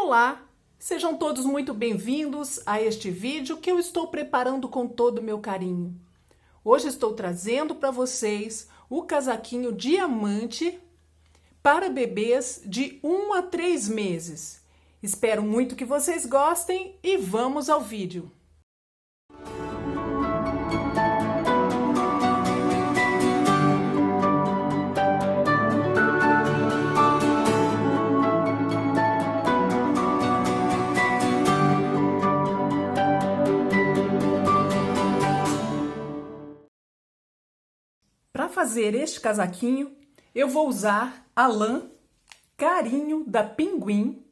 Olá, sejam todos muito bem-vindos a este vídeo que eu estou preparando com todo o meu carinho. Hoje estou trazendo para vocês o casaquinho diamante para bebês de 1 a 3 meses. Espero muito que vocês gostem e vamos ao vídeo. Para fazer este casaquinho, eu vou usar a lã Carinho da Pinguim.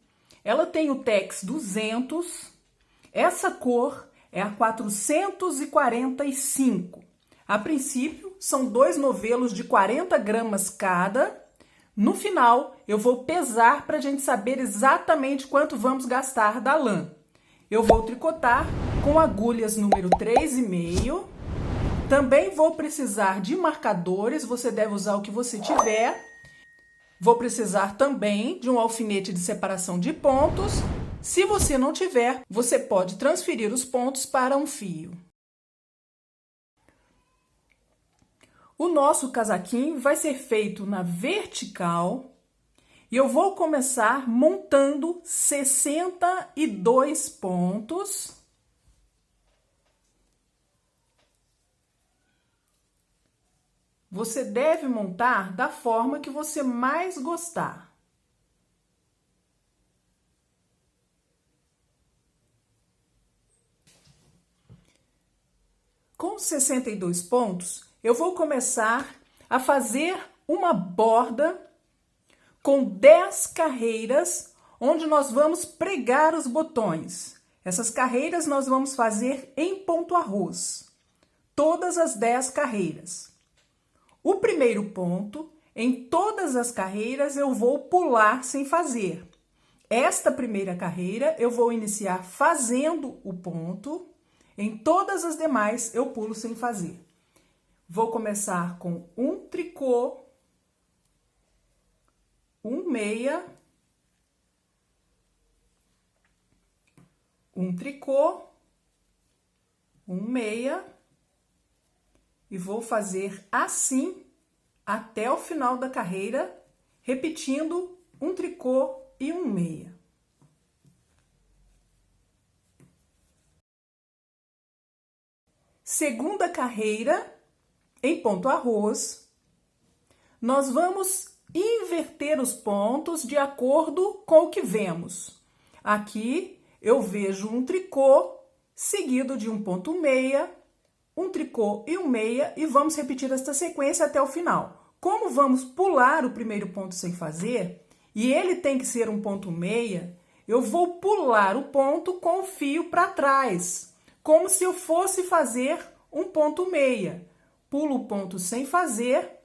Ela tem o Tex 200. Essa cor é a 445. A princípio, são 2 novelos de 40 gramas cada. No final, eu vou pesar para a gente saber exatamente quanto vamos gastar da lã. Eu vou tricotar com agulhas número 3,5. Também vou precisar de marcadores, você deve usar o que você tiver. Vou precisar também de um alfinete de separação de pontos. Se você não tiver, você pode transferir os pontos para um fio. O nosso casaquinho vai ser feito na vertical e eu vou começar montando 62 pontos. Você deve montar da forma que você mais gostar. Com 62 pontos, eu vou começar a fazer uma borda com 10 carreiras, onde nós vamos pregar os botões. Essas carreiras nós vamos fazer em ponto arroz. Todas as 10 carreiras. O primeiro ponto, em todas as carreiras, eu vou pular sem fazer. Esta primeira carreira, eu vou iniciar fazendo o ponto. Em todas as demais, eu pulo sem fazer. Vou começar com um tricô, um meia, um tricô, um meia. E vou fazer assim até o final da carreira, repetindo um tricô e um meia. Segunda carreira, em ponto arroz, nós vamos inverter os pontos de acordo com o que vemos. Aqui eu vejo um tricô seguido de um ponto meia, um tricô e um meia, e vamos repetir esta sequência até o final. Como vamos pular o primeiro ponto sem fazer, e ele tem que ser um ponto meia, eu vou pular o ponto com o fio para trás, como se eu fosse fazer um ponto meia. Pulo o ponto sem fazer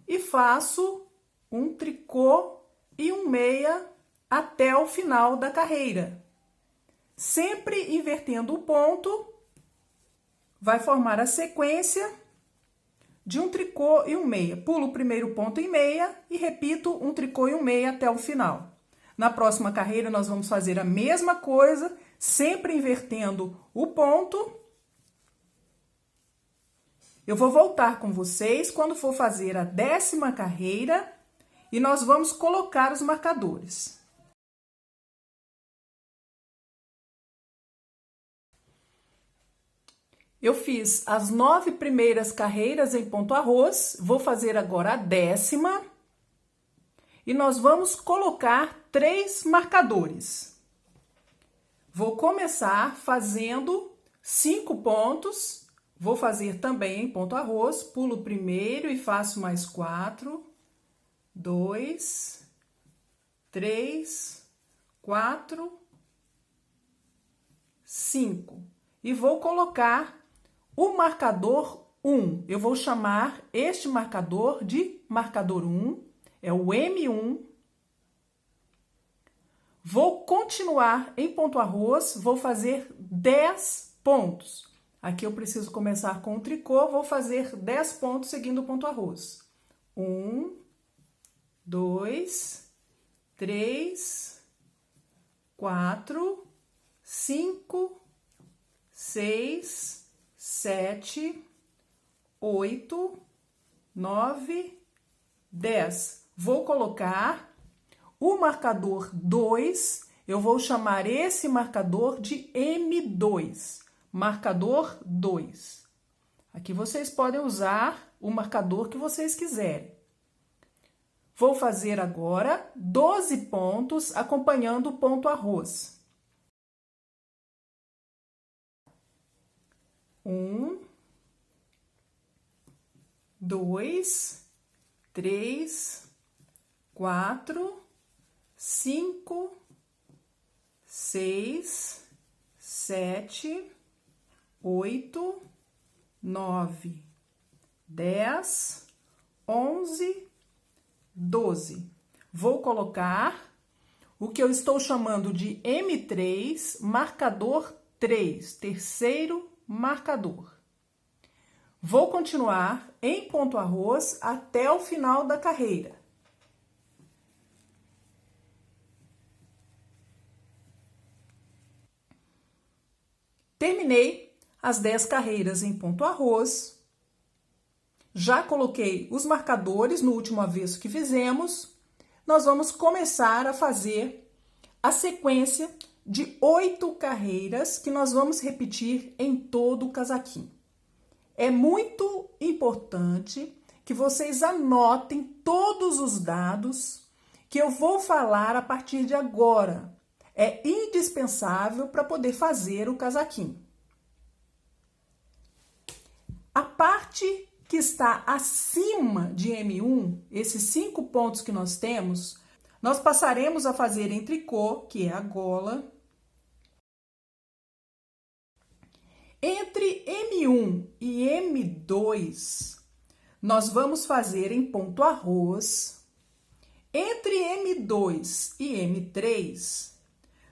e faço um tricô e um meia até o final da carreira. Sempre invertendo o ponto, vai formar a sequência de um tricô e um meia. Pulo o primeiro ponto em meia e repito um tricô e um meia até o final. Na próxima carreira, nós vamos fazer a mesma coisa, sempre invertendo o ponto. Eu vou voltar com vocês quando for fazer a 10ª carreira e nós vamos colocar os marcadores. Eu fiz as 9 primeiras carreiras em ponto arroz, vou fazer agora a 10ª e nós vamos colocar 3 marcadores. Vou começar fazendo 5 pontos, vou fazer também em ponto arroz, pulo o primeiro e faço mais 4, 2, 3, 4, 5 e vou colocar o marcador 1, eu vou chamar este marcador de marcador 1, é o M1. Vou continuar em ponto arroz, vou fazer 10 pontos. Aqui eu preciso começar com o tricô, vou fazer 10 pontos seguindo o ponto arroz. 1, 2, 3, 4, 5, 6, 7, 8, 9, 10. Vou colocar o marcador 2, eu vou chamar esse marcador de M2, marcador 2. Aqui vocês podem usar o marcador que vocês quiserem. Vou fazer agora 12 pontos acompanhando o ponto arroz. 1, 2, 3, 4, 5, 6, 7, 8, 9, 10, 11, 12. Vou colocar o que eu estou chamando de M3, marcador 3, terceiro marcador. Vou continuar em ponto arroz até o final da carreira. Terminei as 10 carreiras em ponto arroz. Já coloquei os marcadores no último avesso que fizemos. Nós vamos começar a fazer a sequência de 8 carreiras que nós vamos repetir em todo o casaquinho. É muito importante que vocês anotem todos os dados que eu vou falar a partir de agora. É indispensável para poder fazer o casaquinho. A parte que está acima de M1, esses 5 pontos que nós temos, nós passaremos a fazer em tricô, que é a gola. Entre M1 e M2, nós vamos fazer em ponto arroz. Entre M2 e M3,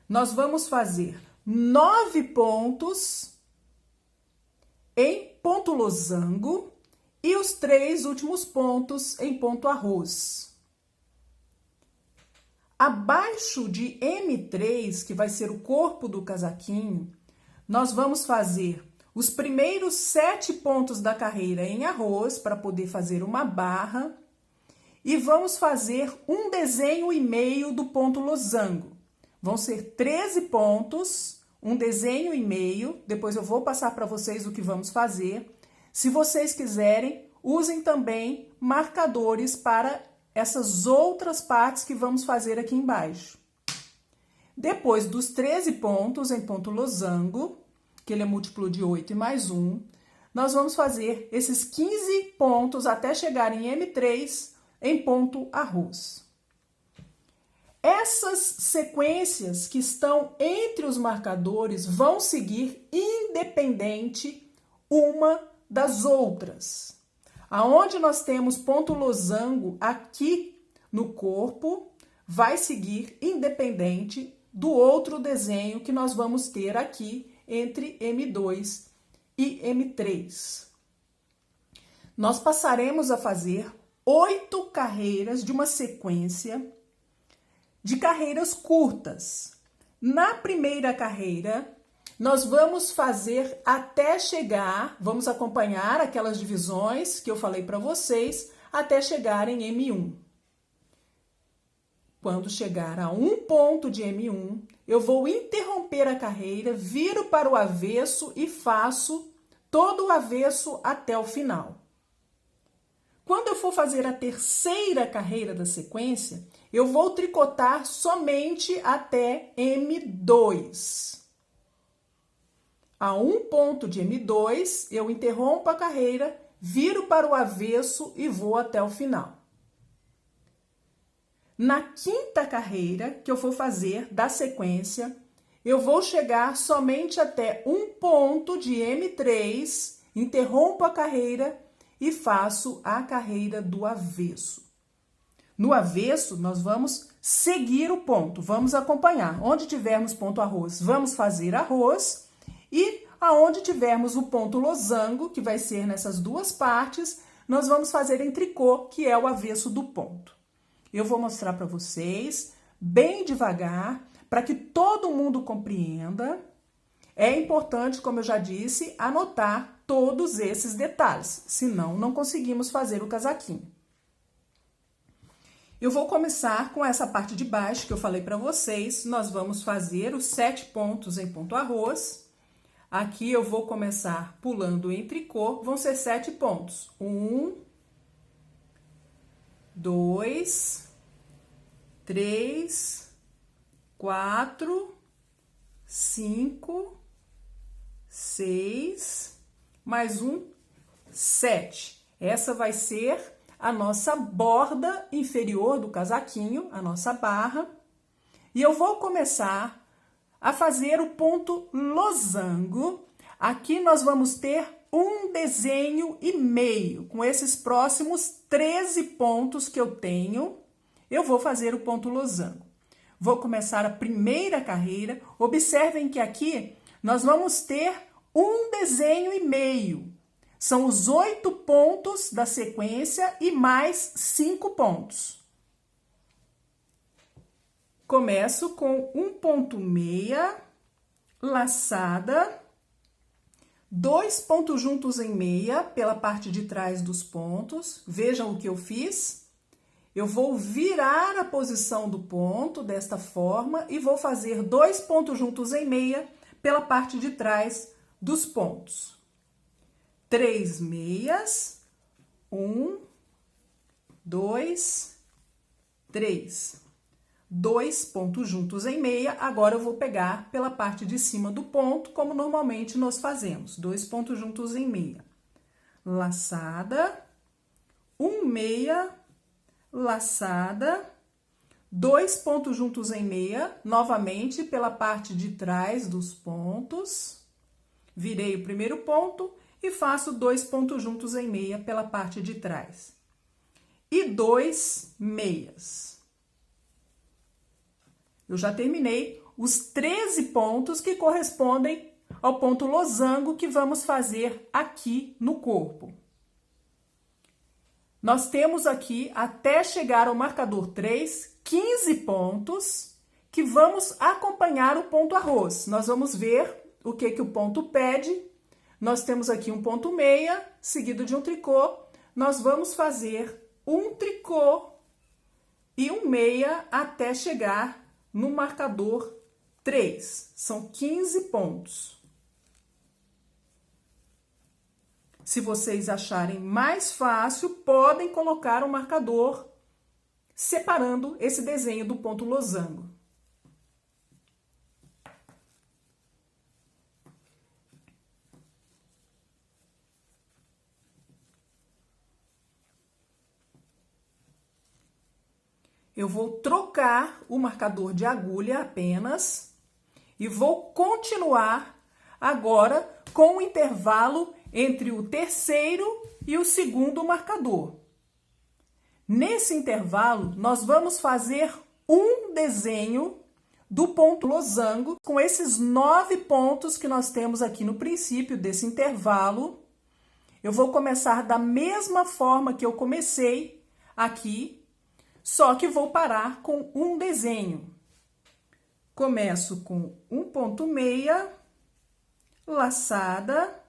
nós vamos fazer 9 pontos em ponto losango e os 3 últimos pontos em ponto arroz. Abaixo de M3, que vai ser o corpo do casaquinho, nós vamos fazer os primeiros 7 pontos da carreira em arroz, para poder fazer uma barra, e vamos fazer um desenho e meio do ponto losango. Vão ser 13 pontos, um desenho e meio, depois eu vou passar para vocês o que vamos fazer. Se vocês quiserem, usem também marcadores para essas outras partes que vamos fazer aqui embaixo. Depois dos 13 pontos em ponto losango, que ele é múltiplo de 8 e mais 1, nós vamos fazer esses 15 pontos até chegar em M3 em ponto arroz. Essas sequências que estão entre os marcadores vão seguir independente uma das outras. Aonde nós temos ponto losango aqui no corpo, vai seguir independente do outro desenho que nós vamos ter aqui entre M2 e M3. Nós passaremos a fazer 8 carreiras de uma sequência de carreiras curtas. Na primeira carreira, nós vamos fazer até chegar, vamos acompanhar aquelas divisões que eu falei para vocês, até chegar em M1. Quando chegar a um ponto de M1, eu vou interromper a carreira, viro para o avesso e faço todo o avesso até o final. Quando eu for fazer a terceira carreira da sequência, eu vou tricotar somente até M2. A um ponto de M2, eu interrompo a carreira, viro para o avesso e vou até o final. Na quinta carreira que eu for fazer da sequência, eu vou chegar somente até um ponto de M3, interrompo a carreira e faço a carreira do avesso. No avesso, nós vamos seguir o ponto, vamos acompanhar. Onde tivermos ponto arroz, vamos fazer arroz, e aonde tivermos o ponto losango, que vai ser nessas duas partes, nós vamos fazer em tricô, que é o avesso do ponto. Eu vou mostrar para vocês, bem devagar, para que todo mundo compreenda, é importante, como eu já disse, anotar todos esses detalhes, senão não conseguimos fazer o casaquinho. Eu vou começar com essa parte de baixo que eu falei para vocês. Nós vamos fazer os 7 pontos em ponto arroz. Aqui eu vou começar pulando em tricô, vão ser 7 pontos. 1, 2, 3, 4, 5, 6, mais um, 7. Essa vai ser a nossa borda inferior do casaquinho, a nossa barra. E eu vou começar a fazer o ponto losango. Aqui nós vamos ter um desenho e meio. Com esses próximos 13 pontos que eu tenho, eu vou fazer o ponto losango. Vou começar a primeira carreira. Observem que aqui nós vamos ter um desenho e meio. São os 8 pontos da sequência e mais 5 pontos. Começo com um ponto meia, laçada, 2 pontos juntos em meia pela parte de trás dos pontos. Vejam o que eu fiz. Eu vou virar a posição do ponto desta forma e vou fazer 2 pontos juntos em meia pela parte de trás dos pontos. 3 meias, 1, 2, 3. 2 pontos juntos em meia. Agora eu vou pegar pela parte de cima do ponto, como normalmente nós fazemos. 2 pontos juntos em meia. Laçada, 1 meia, laçada, 2 pontos juntos em meia, novamente pela parte de trás dos pontos. Virei o primeiro ponto e faço 2 pontos juntos em meia pela parte de trás. E 2 meias. Eu já terminei os 13 pontos que correspondem ao ponto losango que vamos fazer aqui no corpo. Nós temos aqui, até chegar ao marcador 3, 15 pontos que vamos acompanhar o ponto arroz. Nós vamos ver o que o ponto pede. Nós temos aqui um ponto meia, seguido de um tricô. Nós vamos fazer um tricô e um meia até chegar no marcador 3. São 15 pontos. Se vocês acharem mais fácil, podem colocar um marcador separando esse desenho do ponto losango. Eu vou trocar o marcador de agulha apenas e vou continuar agora com o intervalo entre o terceiro e o segundo marcador. Nesse intervalo, nós vamos fazer um desenho do ponto losango com esses 9 pontos que nós temos aqui no princípio desse intervalo. Eu vou começar da mesma forma que eu comecei aqui, só que vou parar com um desenho. Começo com um ponto meia, laçada,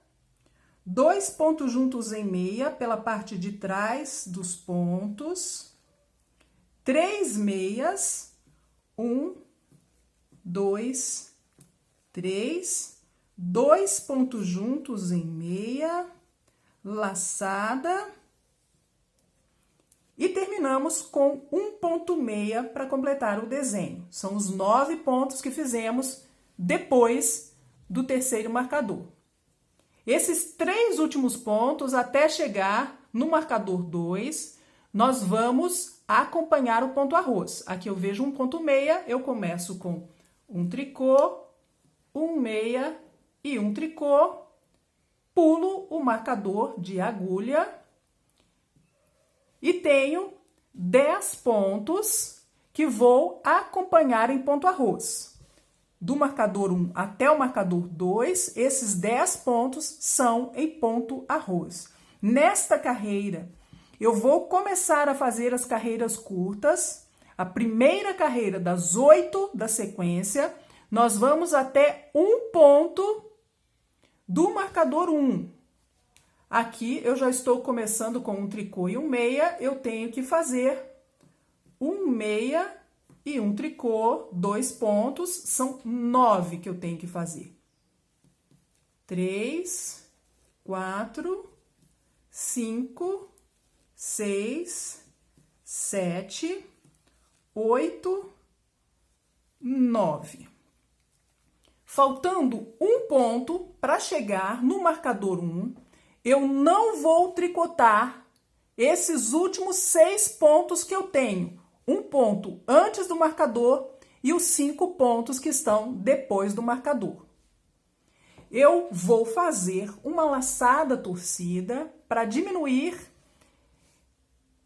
2 pontos juntos em meia pela parte de trás dos pontos, 3 meias, 1, 2, 3, 2 pontos juntos em meia, laçada, e terminamos com um ponto meia para completar o desenho. São os 9 pontos que fizemos depois do terceiro marcador. Esses 3 últimos pontos, até chegar no marcador 2, nós vamos acompanhar o ponto arroz. Aqui eu vejo um ponto meia, eu começo com um tricô, um meia e um tricô, pulo o marcador de agulha e tenho 10 pontos que vou acompanhar em ponto arroz. Do marcador 1 até o marcador 2, esses 10 pontos são em ponto arroz. Nesta carreira, eu vou começar a fazer as carreiras curtas. A primeira carreira das 8 da sequência, nós vamos até um ponto do marcador 1. Aqui eu já estou começando com um tricô e um meia, eu tenho que fazer um meia e um tricô, 2 pontos, são 9 que eu tenho que fazer. 3, 4, 5, 6, 7, 8, 9. Faltando um ponto para chegar no marcador 1, eu não vou tricotar esses últimos 6 pontos que eu tenho. Um ponto antes do marcador e os 5 pontos que estão depois do marcador. Eu vou fazer uma laçada torcida para diminuir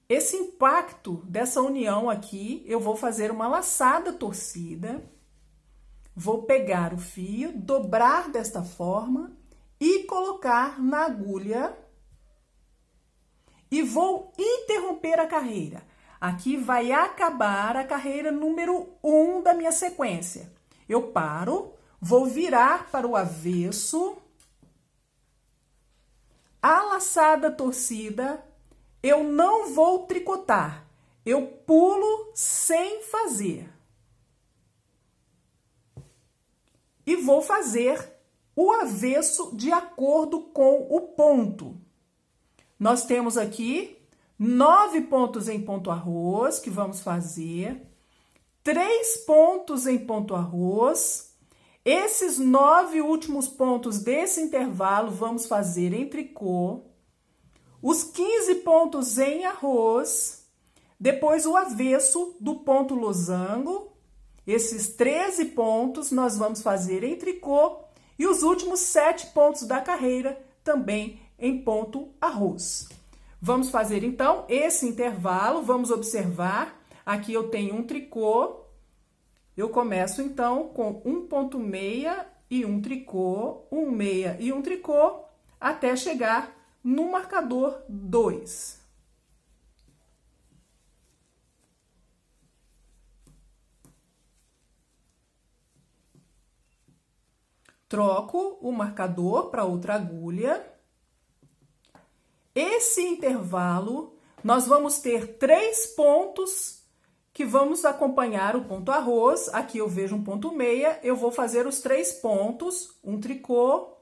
esse impacto dessa união aqui. Eu vou fazer uma laçada torcida, vou pegar o fio, dobrar desta forma e colocar na agulha e vou interromper a carreira. Aqui vai acabar a carreira número 1 da minha sequência. Eu paro, vou virar para o avesso. A laçada torcida, eu não vou tricotar. Eu pulo sem fazer. E vou fazer o avesso de acordo com o ponto. Nós temos aqui 9 pontos em ponto arroz, que vamos fazer, 3 pontos em ponto arroz. Esses 9 últimos pontos desse intervalo vamos fazer em tricô, os 15 pontos em arroz, depois o avesso do ponto losango, esses 13 pontos nós vamos fazer em tricô e os últimos 7 pontos da carreira também em ponto arroz. Vamos fazer, então, esse intervalo, vamos observar, aqui eu tenho um tricô, eu começo, então, com um ponto meia e um tricô, um meia e um tricô, até chegar no marcador 2. Troco o marcador para outra agulha. Esse intervalo, nós vamos ter 3 pontos que vamos acompanhar o ponto arroz. Aqui eu vejo um ponto meia, eu vou fazer os 3 pontos, um tricô,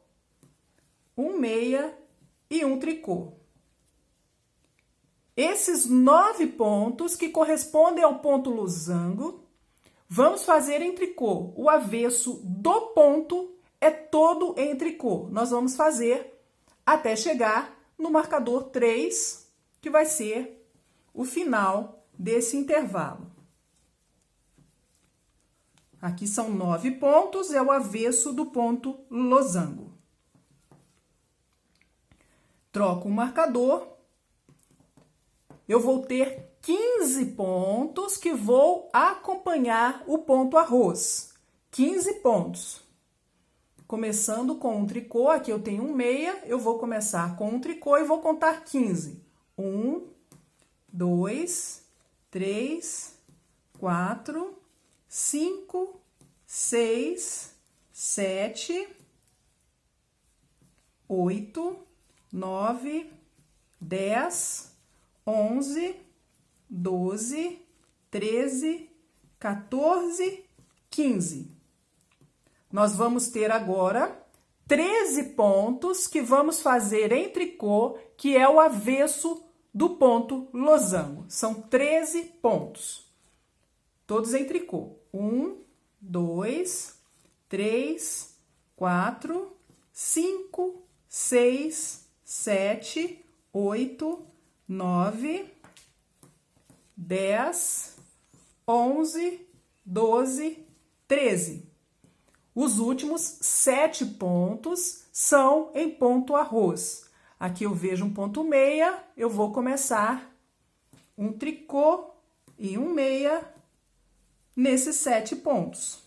um meia e um tricô. Esses 9 pontos que correspondem ao ponto losango, vamos fazer em tricô. O avesso do ponto é todo em tricô. Nós vamos fazer até chegar no marcador 3, que vai ser o final desse intervalo. Aqui são 9 pontos, é o avesso do ponto losango. Troco o marcador. Eu vou ter 15 pontos que vou acompanhar o ponto arroz. 15 pontos. Começando com um tricô, aqui eu tenho um meia, eu vou começar com um tricô e vou contar 15. 1, 2, 3, 4, 5, 6, 7, 8, 9, 10, 11, 12, 13, 14, 15. Nós vamos ter agora 13 pontos que vamos fazer em tricô, que é o avesso do ponto losango. São 13 pontos, todos em tricô. 1, 2, 3, 4, 5, 6, 7, 8, 9, 10, 11, 12, 13. Os últimos 7 pontos são em ponto arroz. Aqui eu vejo um ponto meia, eu vou começar um tricô e um meia nesses 7 pontos.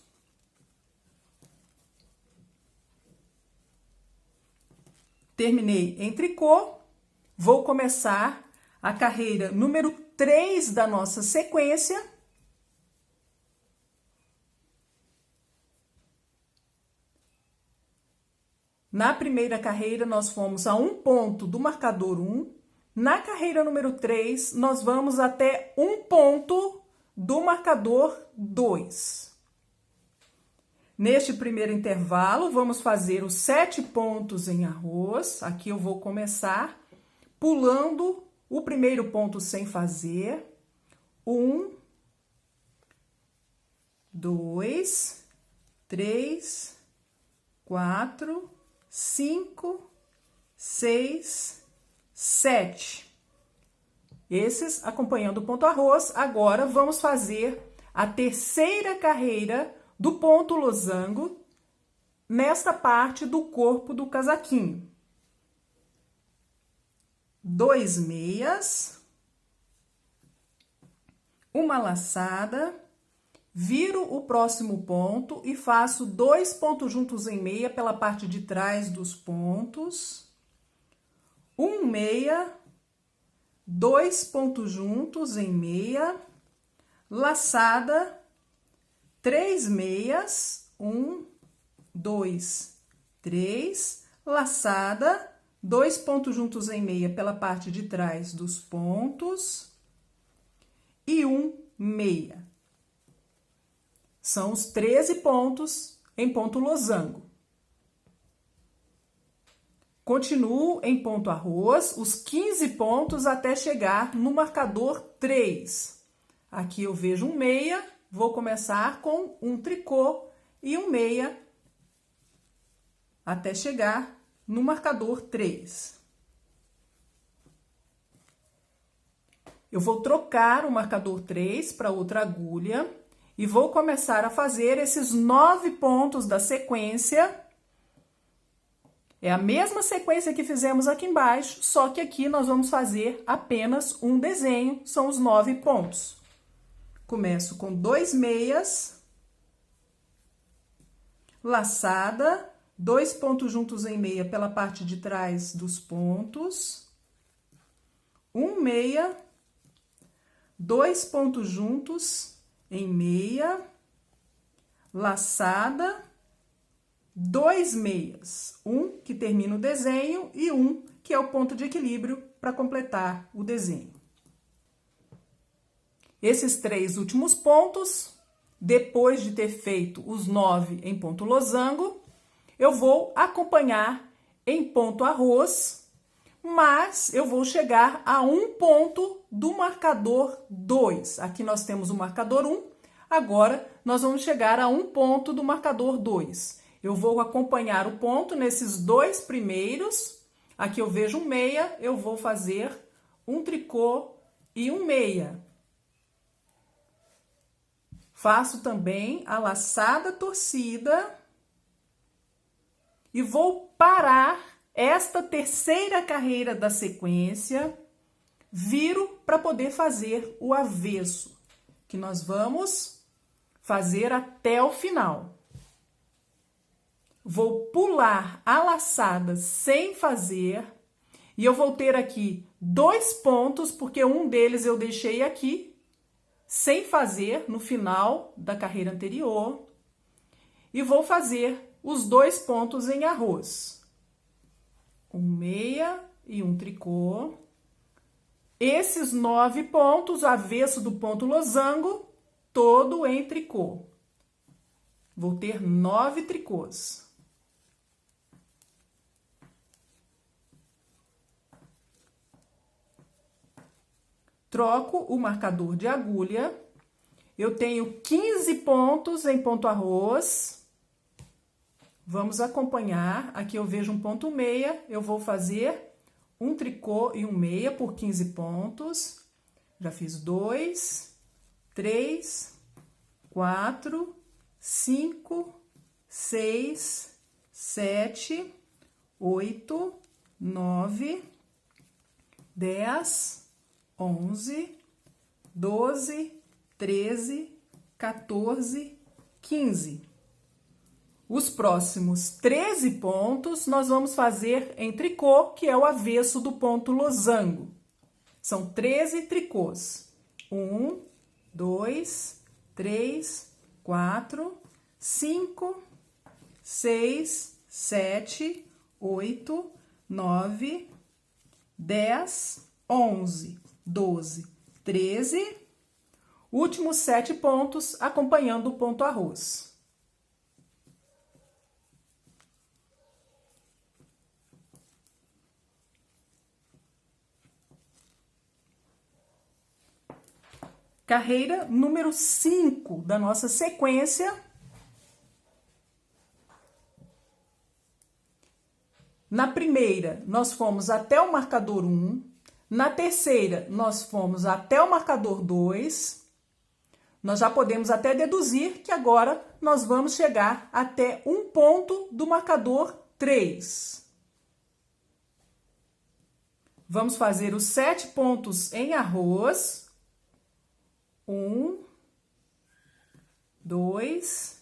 Terminei em tricô, vou começar a carreira número 3 da nossa sequência. Na primeira carreira, nós fomos a um ponto do marcador 1. Na carreira número 3, nós vamos até um ponto do marcador 2. Neste primeiro intervalo, vamos fazer os 7 pontos em arroz. Aqui eu vou começar pulando o primeiro ponto sem fazer. 1, 2, 3, 4, 5, 6, 7. Esses acompanhando o ponto arroz. Agora vamos fazer a terceira carreira do ponto losango nesta parte do corpo do casaquinho. 2 meias, uma laçada, viro o próximo ponto e faço 2 pontos juntos em meia pela parte de trás dos pontos, 1 meia, 2 pontos juntos em meia, laçada, 3 meias, 1, 2, 3, laçada, 2 pontos juntos em meia pela parte de trás dos pontos e 1 meia. São os 13 pontos em ponto losango. Continuo em ponto arroz, os 15 pontos até chegar no marcador 3. Aqui eu vejo um meia, vou começar com um tricô e um meia até chegar no marcador 3. Eu vou trocar o marcador 3 para outra agulha e vou começar a fazer esses 9 pontos da sequência. É a mesma sequência que fizemos aqui embaixo, só que aqui nós vamos fazer apenas um desenho, são os 9 pontos. Começo com 2 meias, laçada, 2 pontos juntos em meia pela parte de trás dos pontos, 1 meia, 2 pontos juntos em meia, laçada, 2 meias, um que termina o desenho e um que é o ponto de equilíbrio para completar o desenho. Esses 3 últimos pontos, depois de ter feito os 9 em ponto losango, eu vou acompanhar em ponto arroz, mas eu vou chegar a um ponto do marcador 2. Aqui nós temos o marcador 1, agora nós vamos chegar a um ponto do marcador 2. Eu vou acompanhar o ponto nesses 2 primeiros. Aqui eu vejo um meia, eu vou fazer um tricô e um meia. Faço também a laçada torcida e vou parar esta terceira carreira da sequência, viro para poder fazer o avesso, que nós vamos fazer até o final. Vou pular a laçada sem fazer e eu vou ter aqui 2 pontos, porque um deles eu deixei aqui sem fazer no final da carreira anterior, e vou fazer os 2 pontos em arroz. Um meia e um tricô. Esses 9 pontos, avesso do ponto losango, todo em tricô. Vou ter 9 tricôs. Troco o marcador de agulha. Eu tenho 15 pontos em ponto arroz. Vamos acompanhar. Aqui eu vejo um ponto meia. Eu vou fazer um tricô e um meia por 15 pontos. Já fiz 2, 3, 4, 5, 6, 7, 8, 9, 10, 11, 12, 13, 14, 15. Os próximos 13 pontos nós vamos fazer em tricô, que é o avesso do ponto losango. São 13 tricôs. 1, 2, 3, 4, 5, 6, 7, 8, 9, 10, 11, 12, 13. Últimos 7 pontos acompanhando o ponto arroz. Carreira número 5 da nossa sequência. Na primeira, nós fomos até o marcador 1. Na terceira, nós fomos até o marcador 2. Nós já podemos até deduzir que agora nós vamos chegar até um ponto do marcador 3. Vamos fazer os 7 pontos em arroz. 1, 2,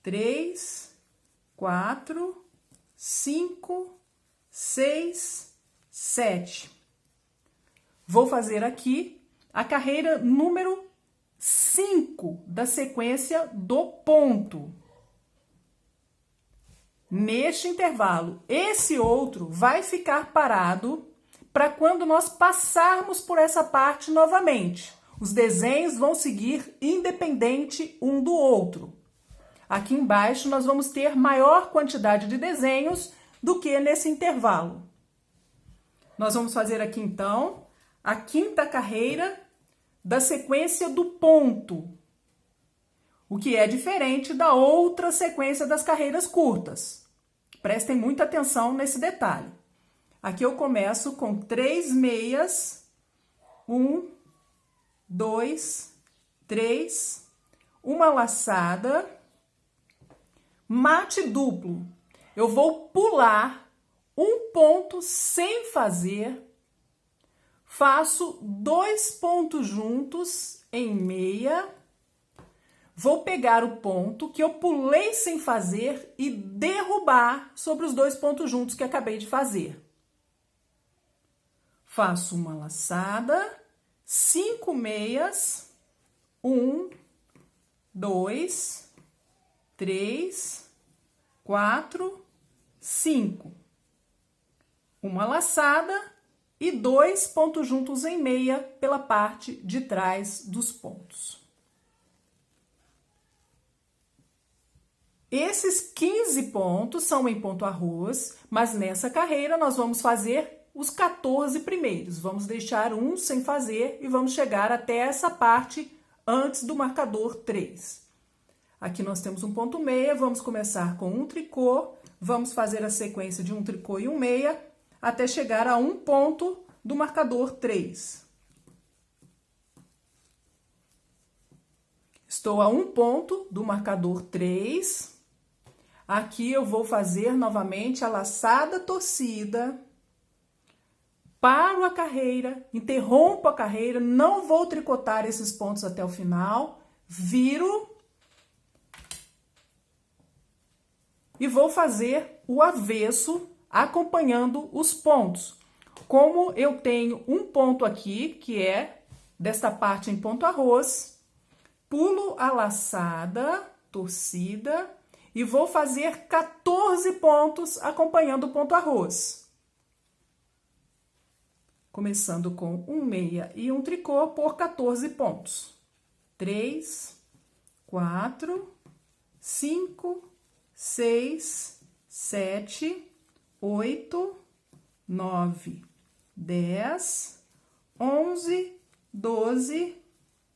3, 4, 5, 6, 7. Vou fazer aqui a carreira número 5 da sequência do ponto. Neste intervalo, esse outro vai ficar parado para quando nós passarmos por essa parte novamente. Os desenhos vão seguir independente um do outro. Aqui embaixo nós vamos ter maior quantidade de desenhos do que nesse intervalo. Nós vamos fazer aqui então a 5ª carreira da sequência do ponto, o que é diferente da outra sequência das carreiras curtas. Prestem muita atenção nesse detalhe. Aqui eu começo com 3 meias, 1, 2, 3, uma laçada, mate duplo. Eu vou pular um ponto sem fazer, faço 2 pontos juntos em meia, vou pegar o ponto que eu pulei sem fazer e derrubar sobre os 2 pontos juntos que acabei de fazer. Faço uma laçada, 5 meias, 1, 2, 3, 4, 5. Uma laçada e 2 pontos juntos em meia pela parte de trás dos pontos. Esses 15 pontos são em ponto arroz, mas nessa carreira nós vamos fazer os 14 primeiros. Vamos deixar um sem fazer e vamos chegar até essa parte antes do marcador 3. Aqui nós temos um ponto meia, vamos começar com um tricô, vamos fazer a sequência de um tricô e um meia, até chegar a um ponto do marcador 3. Estou a um ponto do marcador 3. Aqui eu vou fazer novamente a laçada torcida. Paro a carreira, interrompo a carreira, não vou tricotar esses pontos até o final, viro e vou fazer o avesso acompanhando os pontos. Como eu tenho um ponto aqui, que é desta parte em ponto arroz, pulo a laçada torcida e vou fazer 14 pontos acompanhando o ponto arroz. Começando com um meia e um tricô por 14 pontos. 3, 4, 5, 6, 7, 8, 9, 10, 11, 12,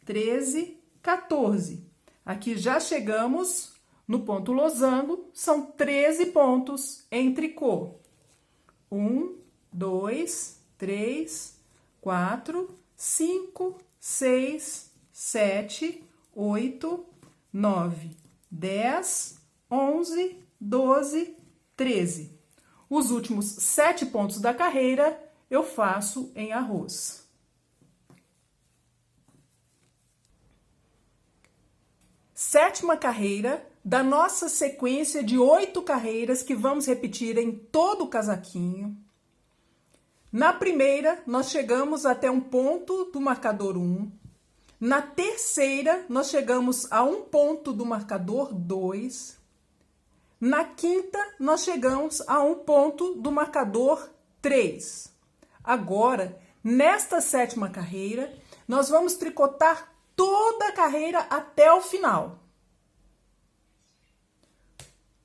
13, 14. Aqui já chegamos no ponto losango, são 13 pontos em tricô. 1, 2, 3, 4, 5, 6, 7, 8, 9, 10, 11, 12, 13. Os últimos 7 pontos da carreira eu faço em arroz. Sétima carreira da nossa sequência de 8 carreiras que vamos repetir em todo o casaquinho. Na primeira, nós chegamos até um ponto do marcador 1. Na terceira, nós chegamos a um ponto do marcador 2. Na quinta, nós chegamos a um ponto do marcador 3. Agora, nesta sétima carreira, nós vamos tricotar toda a carreira até o final,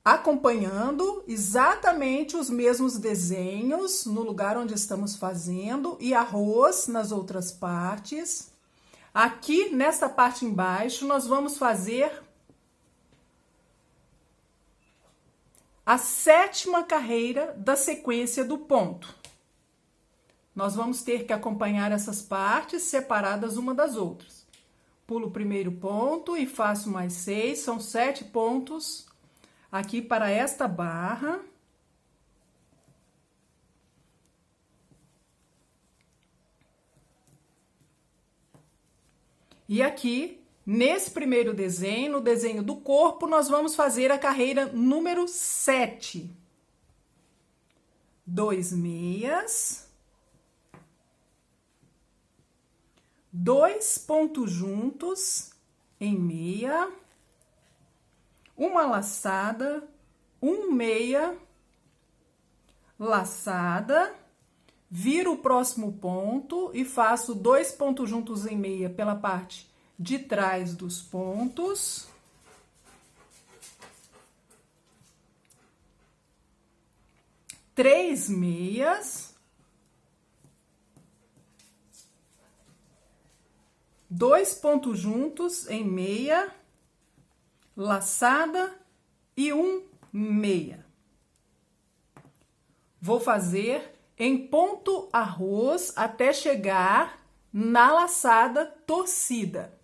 acompanhando exatamente os mesmos desenhos no lugar onde estamos fazendo e arroz nas outras partes. Aqui, nesta parte embaixo, nós vamos fazer a sétima carreira da sequência do ponto. Nós vamos ter que acompanhar essas partes separadas uma das outras. Pulo o primeiro ponto e faço mais 6, são 7 pontos aqui para esta barra. E aqui, nesse primeiro desenho, no desenho do corpo, nós vamos fazer a carreira número 7. 2 meias, 2 pontos juntos em meia, uma laçada, um meia, laçada, viro o próximo ponto e faço 2 pontos juntos em meia pela parte de trás dos pontos. Três meias, 2 pontos juntos em meia, laçada e um meia. Vou fazer em ponto arroz até chegar na laçada torcida.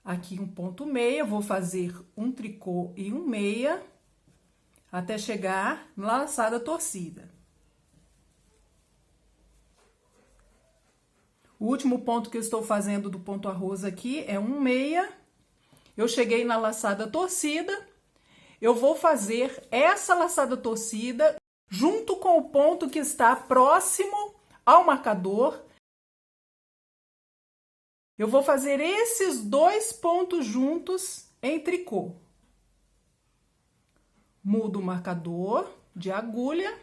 Aqui um ponto meia, vou fazer um tricô e um meia até chegar na laçada torcida. O último ponto que eu estou fazendo do ponto arroz aqui é um meia. Eu cheguei na laçada torcida, eu vou fazer essa laçada torcida junto com o ponto que está próximo ao marcador. Eu vou fazer esses 2 pontos juntos em tricô. Mudo o marcador de agulha.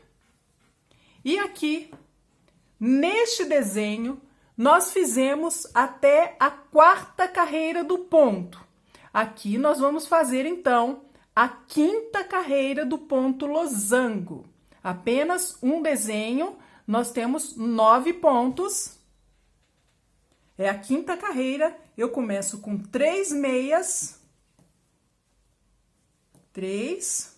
E aqui, neste desenho, nós fizemos até a 4ª carreira do ponto. Aqui nós vamos fazer, então, a 5ª carreira do ponto losango. Apenas um desenho, nós temos 9 pontos. É a 5ª carreira, eu começo com 3 meias, 3,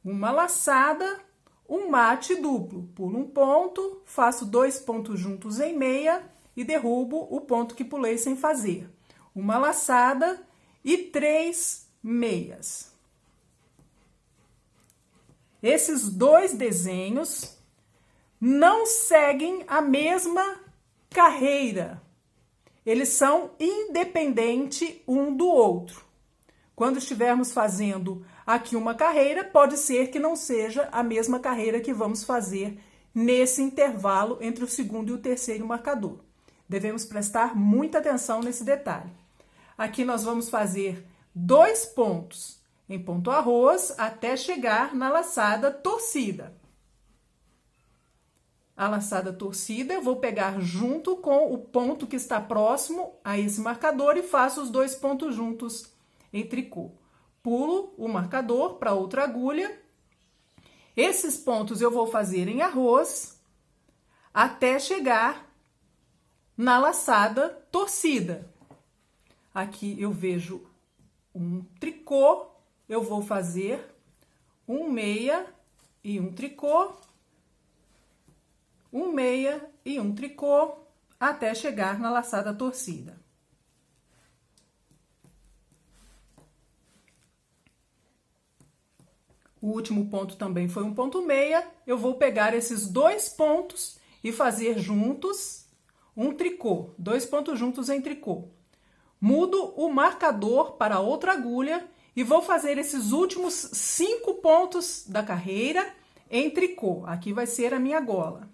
uma laçada, um mate duplo. Pulo um ponto, faço 2 pontos juntos em meia e derrubo o ponto que pulei sem fazer. Uma laçada e 3 meias. Esses 2 desenhos não seguem a mesma carreira. Eles são independentes um do outro. Quando estivermos fazendo aqui uma carreira, pode ser que não seja a mesma carreira que vamos fazer nesse intervalo entre o segundo e o terceiro marcador. Devemos prestar muita atenção nesse detalhe. Aqui nós vamos fazer 2 pontos em ponto arroz até chegar na laçada torcida. A laçada torcida eu vou pegar junto com o ponto que está próximo a esse marcador e faço os 2 pontos juntos em tricô. Pulo o marcador para outra agulha. Esses pontos eu vou fazer em arroz até chegar na laçada torcida. Aqui eu vejo um tricô, eu vou fazer um meia e um tricô, um meia e um tricô, até chegar na laçada torcida. O último ponto também foi um ponto meia, eu vou pegar esses 2 pontos e fazer juntos um tricô, 2 pontos juntos em tricô. Mudo o marcador para outra agulha e vou fazer esses últimos 5 pontos da carreira em tricô. Aqui vai ser a minha gola.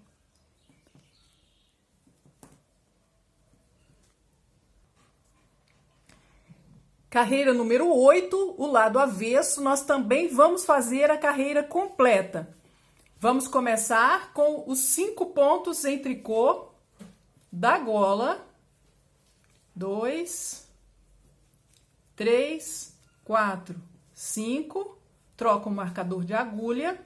Carreira número 8, o lado avesso, nós também vamos fazer a carreira completa. Vamos começar com os 5 pontos em tricô da gola. 2, 3, 4, 5. Troco o marcador de agulha.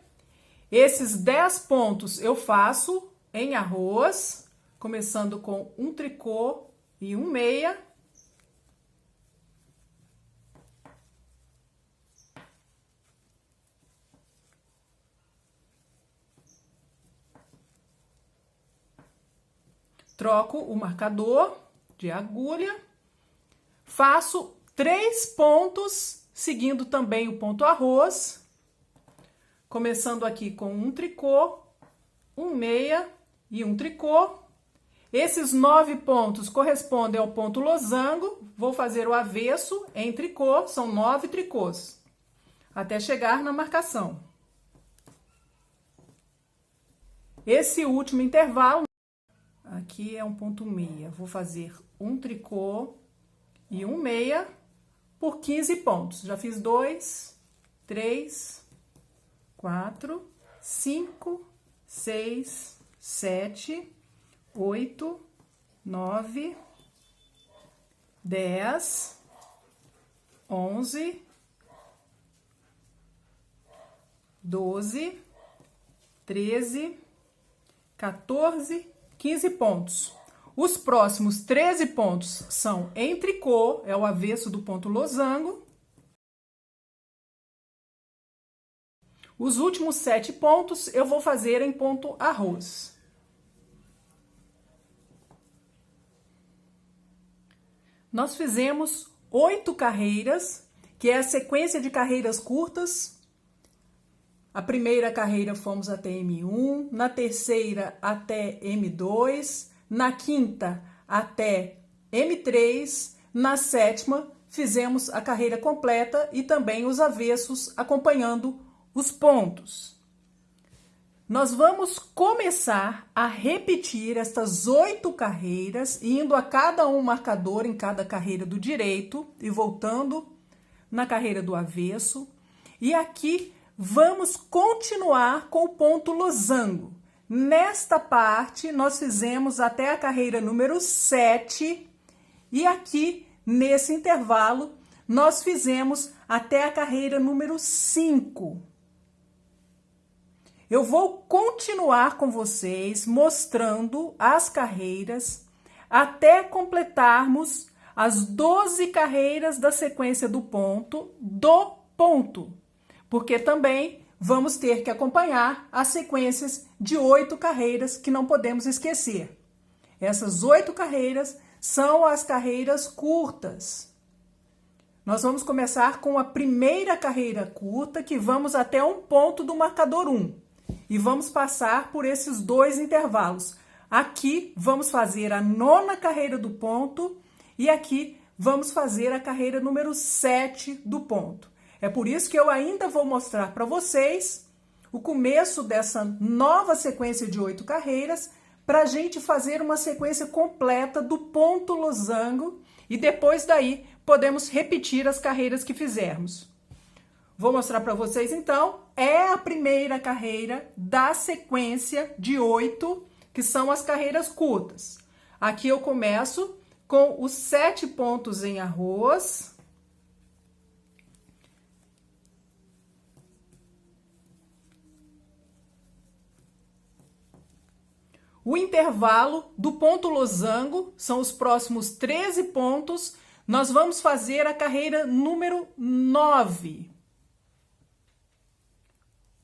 Esses 10 pontos eu faço em arroz, começando com um tricô e um meia. Troco o marcador de agulha, faço 3 pontos, seguindo também o ponto arroz, começando aqui com um tricô, um meia e um tricô. Esses 9 pontos correspondem ao ponto losango, vou fazer o avesso em tricô, são 9 tricôs, até chegar na marcação. Esse último intervalo, aqui é um ponto meia, vou fazer um tricô e um meia por 15 pontos. Já fiz 2, 3, 4, 5, 6, 7, 8, 9, 10, 11, 12, 13, 14, 15 pontos. Os próximos 13 pontos são em tricô, é o avesso do ponto losango. Os últimos 7 pontos eu vou fazer em ponto arroz. Nós fizemos 8 carreiras, que é a sequência de carreiras curtas. A primeira carreira fomos até M1, na terceira até M2, na quinta até M3, na sétima fizemos a carreira completa e também os avessos acompanhando os pontos. Nós vamos começar a repetir estas 8 carreiras, indo a cada um marcador em cada carreira do direito e voltando na carreira do avesso. E aqui vamos continuar com o ponto losango. Nesta parte, nós fizemos até a carreira número 7 e aqui, nesse intervalo, nós fizemos até a carreira número 5. Eu vou continuar com vocês mostrando as carreiras até completarmos as 12 carreiras da sequência do ponto, porque também vamos ter que acompanhar as sequências de 8 carreiras que não podemos esquecer. Essas 8 carreiras são as carreiras curtas. Nós vamos começar com a primeira carreira curta, que vamos até um ponto do marcador 1. E vamos passar por esses 2 intervalos. Aqui vamos fazer a 9ª carreira do ponto e aqui vamos fazer a carreira número 7 do ponto. É por isso que eu ainda vou mostrar para vocês o começo dessa nova sequência de 8 carreiras, para a gente fazer uma sequência completa do ponto losango e depois daí podemos repetir as carreiras que fizermos. Vou mostrar para vocês então, é a primeira carreira da sequência de 8, que são as carreiras curtas. Aqui eu começo com os 7 pontos em arroz. O intervalo do ponto losango são os próximos 13 pontos. Nós vamos fazer a carreira número 9.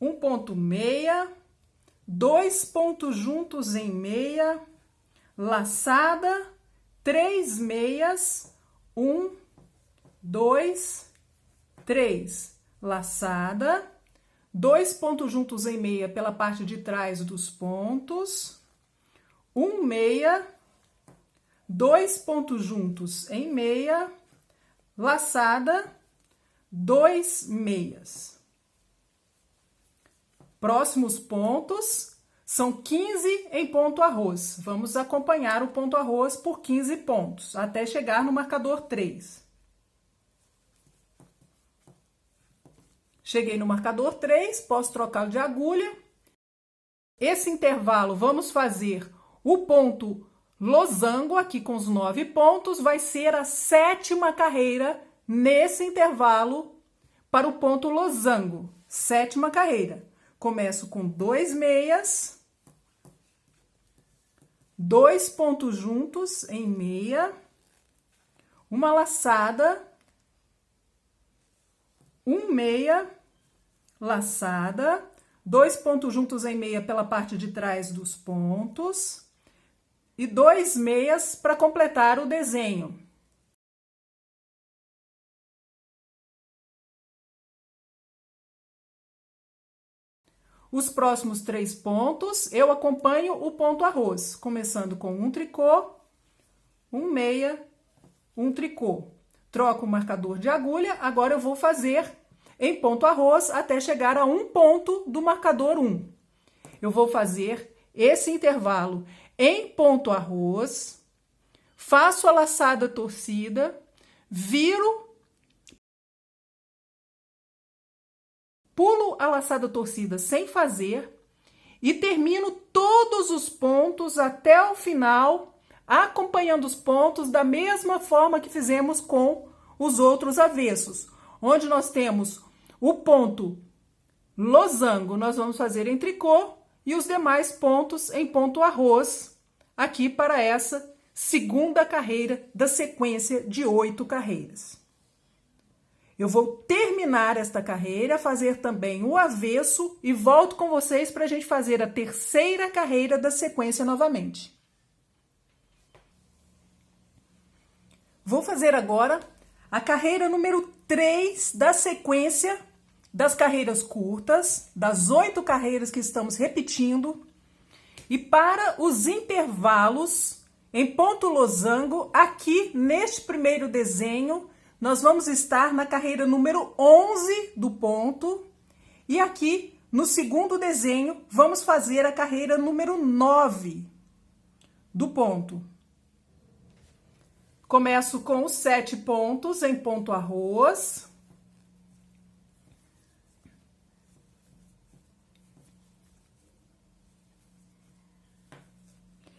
Um ponto meia, 2 pontos juntos em meia, laçada, 3 meias, 1, 2, 3, laçada, 2 pontos juntos em meia pela parte de trás dos pontos, 1 meia, 2 pontos juntos em meia, laçada, 2 meias. Próximos pontos são 15 em ponto arroz. Vamos acompanhar o ponto arroz por 15 pontos, até chegar no marcador 3. Cheguei no marcador 3, posso trocá-lo de agulha. Esse intervalo, vamos fazer o ponto losango, aqui com os 9 pontos, vai ser a 7ª carreira nesse intervalo para o ponto losango. 7ª carreira. Começo com 2 meias, 2 pontos juntos em meia, uma laçada, 1 meia, laçada, 2 pontos juntos em meia pela parte de trás dos pontos e 2 meias para completar o desenho. Os próximos 3 pontos, eu acompanho o ponto arroz, começando com um tricô, 1 meia, 1 tricô. Troco o marcador de agulha, agora eu vou fazer em ponto arroz até chegar a um ponto do marcador 1. Eu vou fazer esse intervalo em ponto arroz, faço a laçada torcida, viro, pulo a laçada torcida sem fazer e termino todos os pontos até o final, acompanhando os pontos da mesma forma que fizemos com os outros avessos, onde nós temos o ponto losango, nós vamos fazer em tricô e os demais pontos em ponto arroz, aqui para essa 2ª carreira da sequência de 8 carreiras. Eu vou terminar esta carreira, fazer também o avesso e volto com vocês para a gente fazer a 3ª carreira da sequência novamente. Vou fazer agora a carreira número 3 da sequência das carreiras curtas, das 8 carreiras que estamos repetindo. E para os intervalos em ponto losango, aqui neste primeiro desenho, nós vamos estar na carreira número 11 do ponto. E aqui no segundo desenho, vamos fazer a carreira número 9 do ponto. Começo com os 7 pontos em ponto arroz.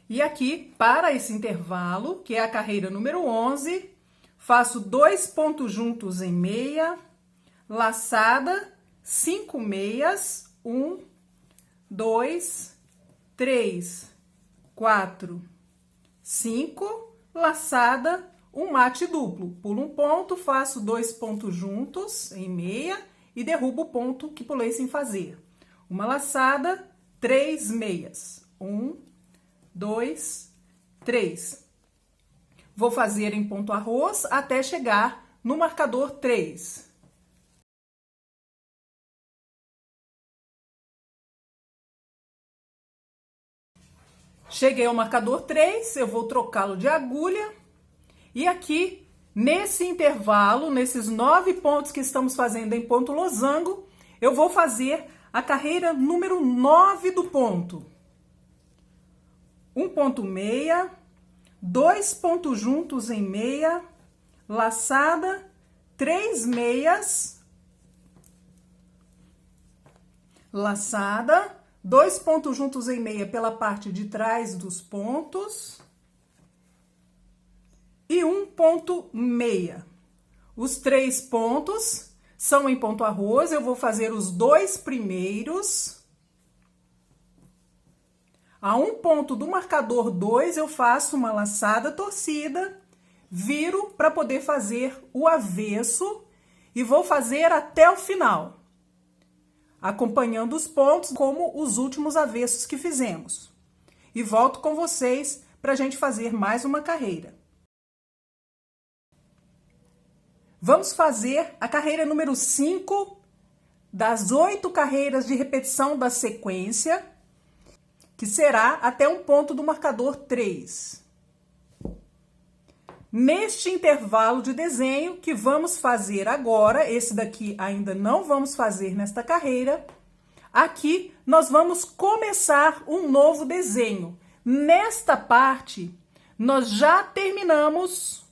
E aqui, para esse intervalo, que é a carreira número 11, faço 2 pontos juntos em meia, laçada, 5 meias, 1, 2, 3, 4, 5, laçada, um mate duplo. Pulo um ponto, faço 2 pontos juntos em meia e derrubo o ponto que pulei sem fazer. Uma laçada, 3 meias. 1, 2, 3. Vou fazer em ponto arroz até chegar no marcador 3. Cheguei ao marcador 3, eu vou trocá-lo de agulha. E aqui, nesse intervalo, nesses 9 pontos que estamos fazendo em ponto losango, eu vou fazer a carreira número 9 do ponto. 1 ponto meia, 2 pontos juntos em meia, laçada, 3 meias, laçada, 2 pontos juntos em meia pela parte de trás dos pontos e 1 ponto meia. Os 3 pontos são em ponto arroz, eu vou fazer os 2 primeiros. A 1 ponto do marcador 2, eu faço uma laçada torcida, viro para poder fazer o avesso e vou fazer até o final, acompanhando os pontos como os últimos avessos que fizemos. E volto com vocês para a gente fazer mais uma carreira. Vamos fazer a carreira número 5 das 8 carreiras de repetição da sequência, que será até um ponto do marcador 3. Neste intervalo de desenho que vamos fazer agora, esse daqui ainda não vamos fazer nesta carreira, aqui nós vamos começar um novo desenho. Nesta parte, nós já terminamos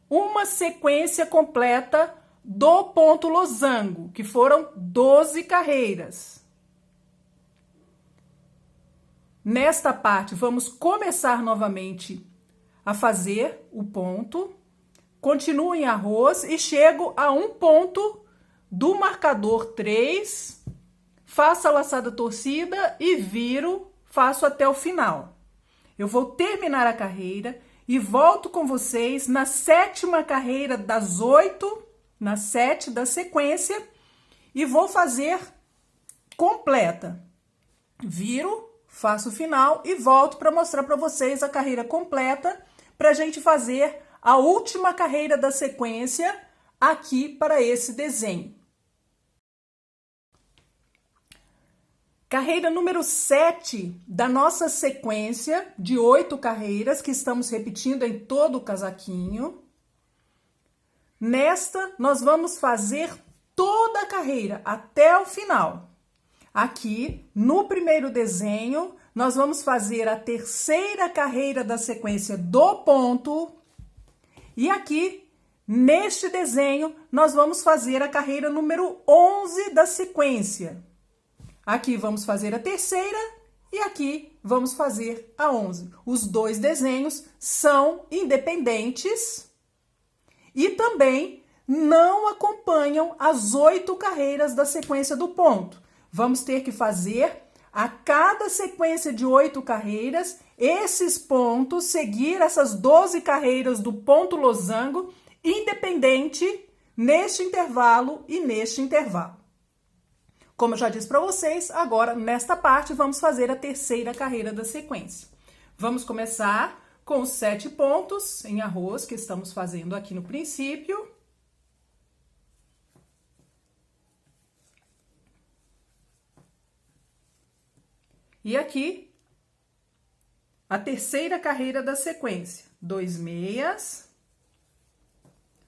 uma sequência completa do ponto losango, que foram 12 carreiras. Nesta parte, vamos começar novamente a fazer o ponto. Continuo em arroz e chego a um ponto do marcador 3, faço a laçada torcida e viro, faço até o final. Eu vou terminar a carreira e volto com vocês na 7ª carreira das 8, na 7 da sequência, e vou fazer completa. Viro, faço o final e volto para mostrar para vocês a carreira completa, para a gente fazer a última carreira da sequência aqui para esse desenho. Carreira número 7 da nossa sequência de 8 carreiras que estamos repetindo em todo o casaquinho. Nesta, nós vamos fazer toda a carreira até o final. Aqui, no primeiro desenho, nós vamos fazer a 3ª carreira da sequência do ponto. E aqui, neste desenho, nós vamos fazer a carreira número 11 da sequência. Aqui vamos fazer a 3ª e aqui vamos fazer a 11. Os dois desenhos são independentes e também não acompanham as 8 carreiras da sequência do ponto. Vamos ter que fazer a cada sequência de 8 carreiras, esses pontos, seguir essas 12 carreiras do ponto losango, independente neste intervalo e neste intervalo. Como eu já disse para vocês, agora nesta parte vamos fazer a 3ª carreira da sequência. Vamos começar com os 7 pontos em arroz que estamos fazendo aqui no princípio. E aqui, a 3ª carreira da sequência. 2 meias,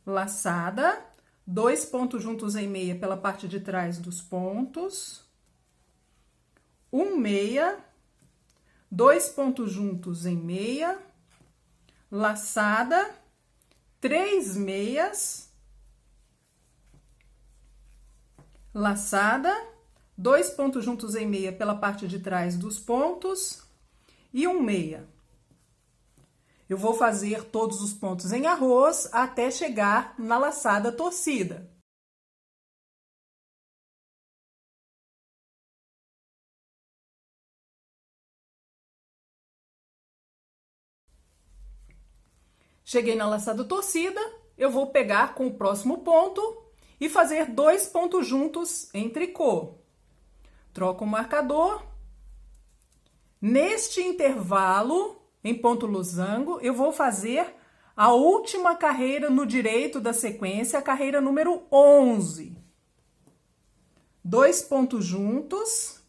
laçada, 2 pontos juntos em meia pela parte de trás dos pontos, 1 meia, 2 pontos juntos em meia, laçada, 3 meias, laçada, 2 pontos juntos em meia pela parte de trás dos pontos e 1 meia. Eu vou fazer todos os pontos em arroz até chegar na laçada torcida. Cheguei na laçada torcida, eu vou pegar com o próximo ponto e fazer 2 pontos juntos em tricô. Troco o marcador. Neste intervalo, em ponto losango, eu vou fazer a última carreira no direito da sequência, a carreira número 11. 2 pontos juntos,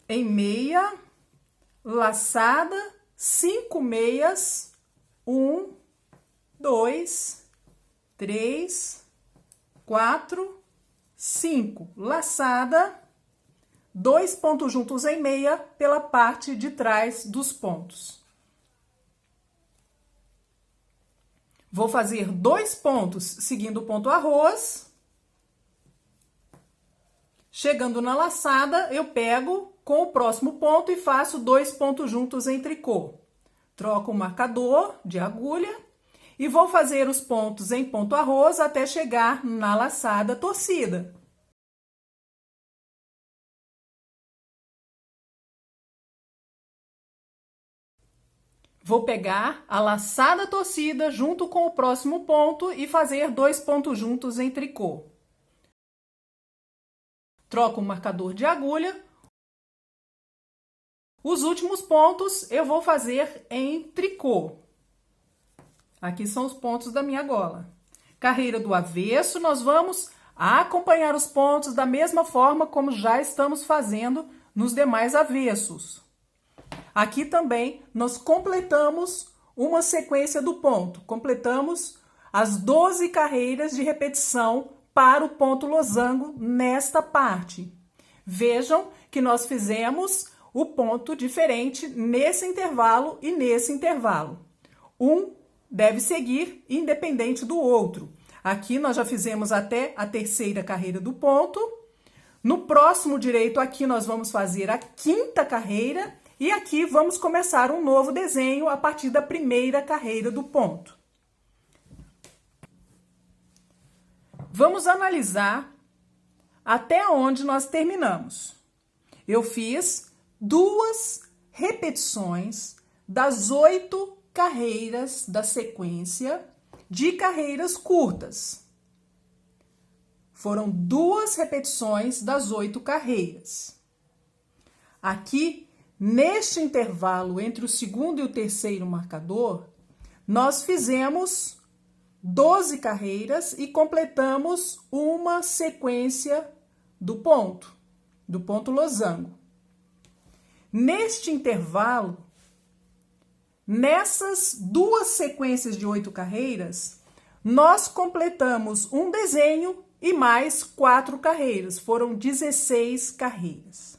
em meia, laçada, 5 meias, 1, 2, 3, 4, 5, laçada, 2 pontos juntos em meia pela parte de trás dos pontos. Vou fazer 2 pontos seguindo o ponto arroz. Chegando na laçada, eu pego com o próximo ponto e faço 2 pontos juntos em tricô. Troco o marcador de agulha e vou fazer os pontos em ponto arroz até chegar na laçada torcida. Vou pegar a laçada torcida junto com o próximo ponto e fazer 2 pontos juntos em tricô. Troco o marcador de agulha. Os últimos pontos eu vou fazer em tricô. Aqui são os pontos da minha gola. Carreira do avesso, nós vamos acompanhar os pontos da mesma forma como já estamos fazendo nos demais avessos. Aqui também nós completamos uma sequência do ponto. Completamos as 12 carreiras de repetição para o ponto losango nesta parte. Vejam que nós fizemos o ponto diferente nesse intervalo e nesse intervalo. Um deve seguir independente do outro. Aqui nós já fizemos até a terceira carreira do ponto. No próximo direito, aqui nós vamos fazer a quinta carreira e aqui vamos começar um novo desenho a partir da primeira carreira do ponto. Vamos analisar até onde nós terminamos. Eu fiz 2 repetições das 8 carreiras da sequência de carreiras curtas. Foram 2 repetições das 8 carreiras. Aqui, neste intervalo entre o segundo e o terceiro marcador, nós fizemos 12 carreiras e completamos uma sequência do ponto losango. Neste intervalo, nessas 2 sequências de 8 carreiras, nós completamos um desenho e mais 4 carreiras. Foram 16 carreiras.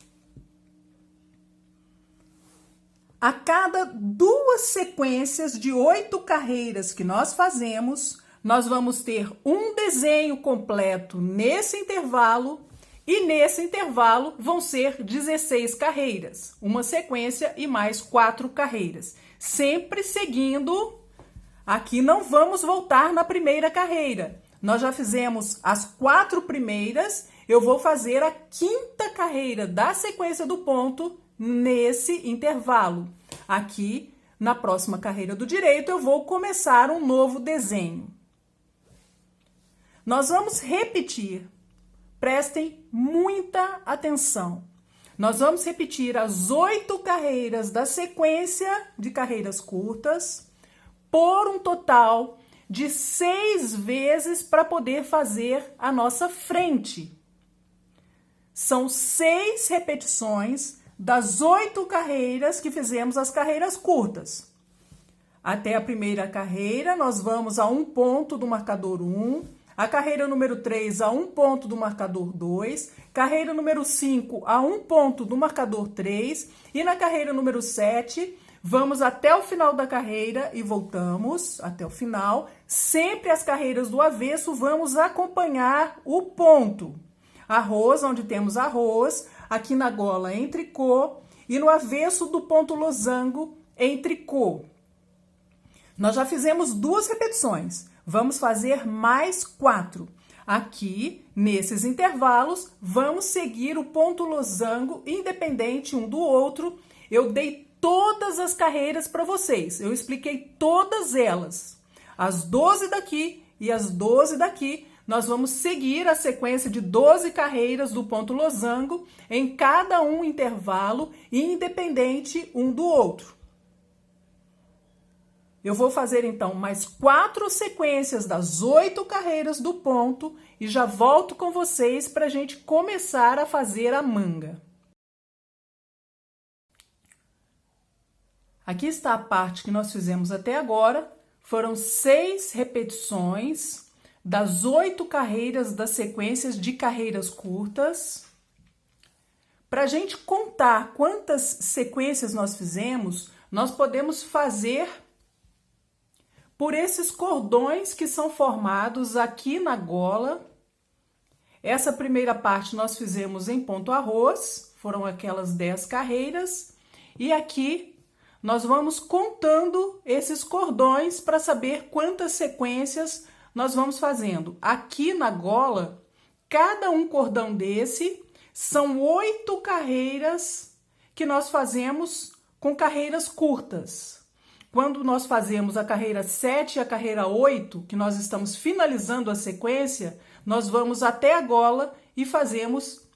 A cada 2 sequências de 8 carreiras que nós fazemos, nós vamos ter um desenho completo nesse intervalo e nesse intervalo vão ser 16 carreiras, uma sequência e mais 4 carreiras. Sempre seguindo, aqui não vamos voltar na primeira carreira. Nós já fizemos as 4 primeiras, eu vou fazer a quinta carreira da sequência do ponto nesse intervalo. Aqui, na próxima carreira do direito, eu vou começar um novo desenho. Nós vamos repetir, prestem muita atenção. Nós vamos repetir as 8 carreiras da sequência de carreiras curtas por um total de 6 vezes para poder fazer a nossa frente. São 6 repetições das 8 carreiras que fizemos as carreiras curtas. Até a primeira carreira, nós vamos a um ponto do marcador 1, a carreira número 3 a um ponto do marcador 2, carreira número 5 a um ponto do marcador 3 e na carreira número 7 vamos até o final da carreira e voltamos até o final. Sempre as carreiras do avesso vamos acompanhar o ponto. Arroz, onde temos arroz, aqui na gola em tricô e no avesso do ponto losango em tricô. Nós já fizemos 2 repetições, vamos fazer mais 4. Aqui, nesses intervalos, vamos seguir o ponto losango independente um do outro. Eu dei todas as carreiras para vocês, eu expliquei todas elas. As 12 daqui e as 12 daqui. Nós vamos seguir a sequência de 12 carreiras do ponto losango em cada um intervalo, independente um do outro. Eu vou fazer, então, mais 4 sequências das 8 carreiras do ponto e já volto com vocês para a gente começar a fazer a manga. Aqui está a parte que nós fizemos até agora. Foram 6 repetições das 8 carreiras das sequências de carreiras curtas. Para a gente contar quantas sequências nós fizemos, nós podemos fazer por esses cordões que são formados aqui na gola. Essa primeira parte nós fizemos em ponto arroz, foram aquelas 10 carreiras. E aqui nós vamos contando esses cordões para saber quantas sequências nós vamos fazendo. Aqui na gola, cada um cordão desse são 8 carreiras que nós fazemos com carreiras curtas. Quando nós fazemos a carreira 7 e a carreira 8, que nós estamos finalizando a sequência, nós vamos até a gola e fazemos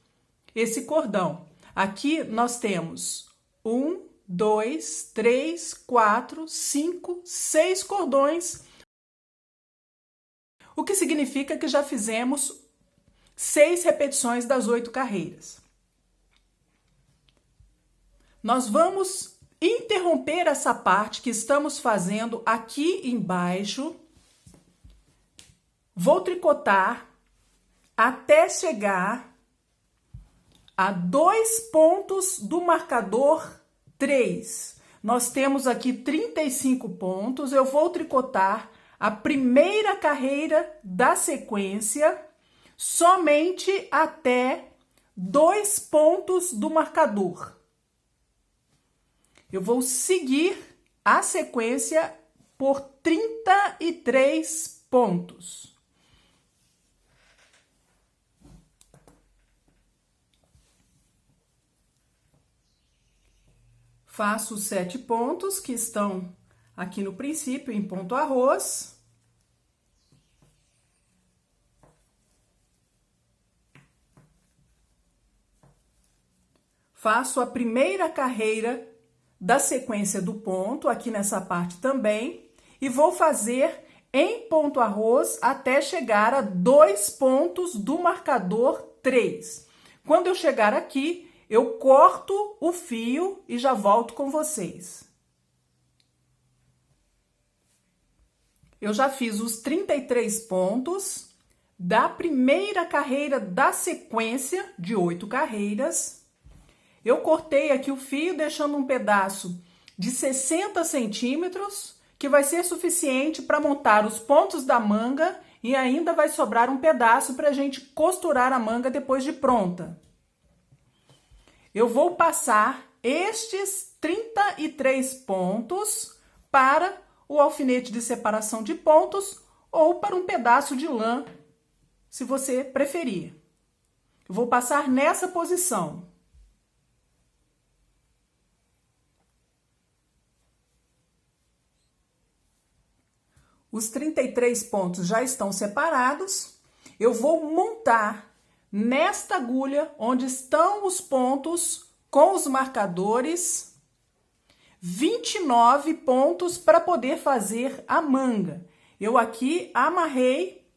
esse cordão. Aqui nós temos 1, 2, 3, 4, 5, 6 cordões, o que significa que já fizemos 6 repetições das 8 carreiras. Nós vamos interromper essa parte que estamos fazendo aqui embaixo. Vou tricotar até chegar a 2 pontos do marcador 3. Nós temos aqui 35 pontos, eu vou tricotar a primeira carreira da sequência somente até 2 pontos do marcador. Eu vou seguir a sequência por 33 pontos. Faço os 7 pontos que estão aqui no princípio em ponto arroz. Faço a primeira carreira da sequência do ponto, aqui nessa parte também, e vou fazer em ponto arroz até chegar a 2 pontos do marcador 3. Quando eu chegar aqui, eu corto o fio e já volto com vocês. Eu já fiz os 33 pontos da primeira carreira da sequência de 8 carreiras. Eu cortei aqui o fio, deixando um pedaço de 60 centímetros, que vai ser suficiente para montar os pontos da manga e ainda vai sobrar um pedaço para a gente costurar a manga depois de pronta. Eu vou passar estes 33 pontos para o alfinete de separação de pontos ou para um pedaço de lã, se você preferir. Eu vou passar nessa posição. Os 33 pontos já estão separados. Eu vou montar nesta agulha onde estão os pontos com os marcadores 29 pontos para poder fazer a manga. Eu aqui amarrei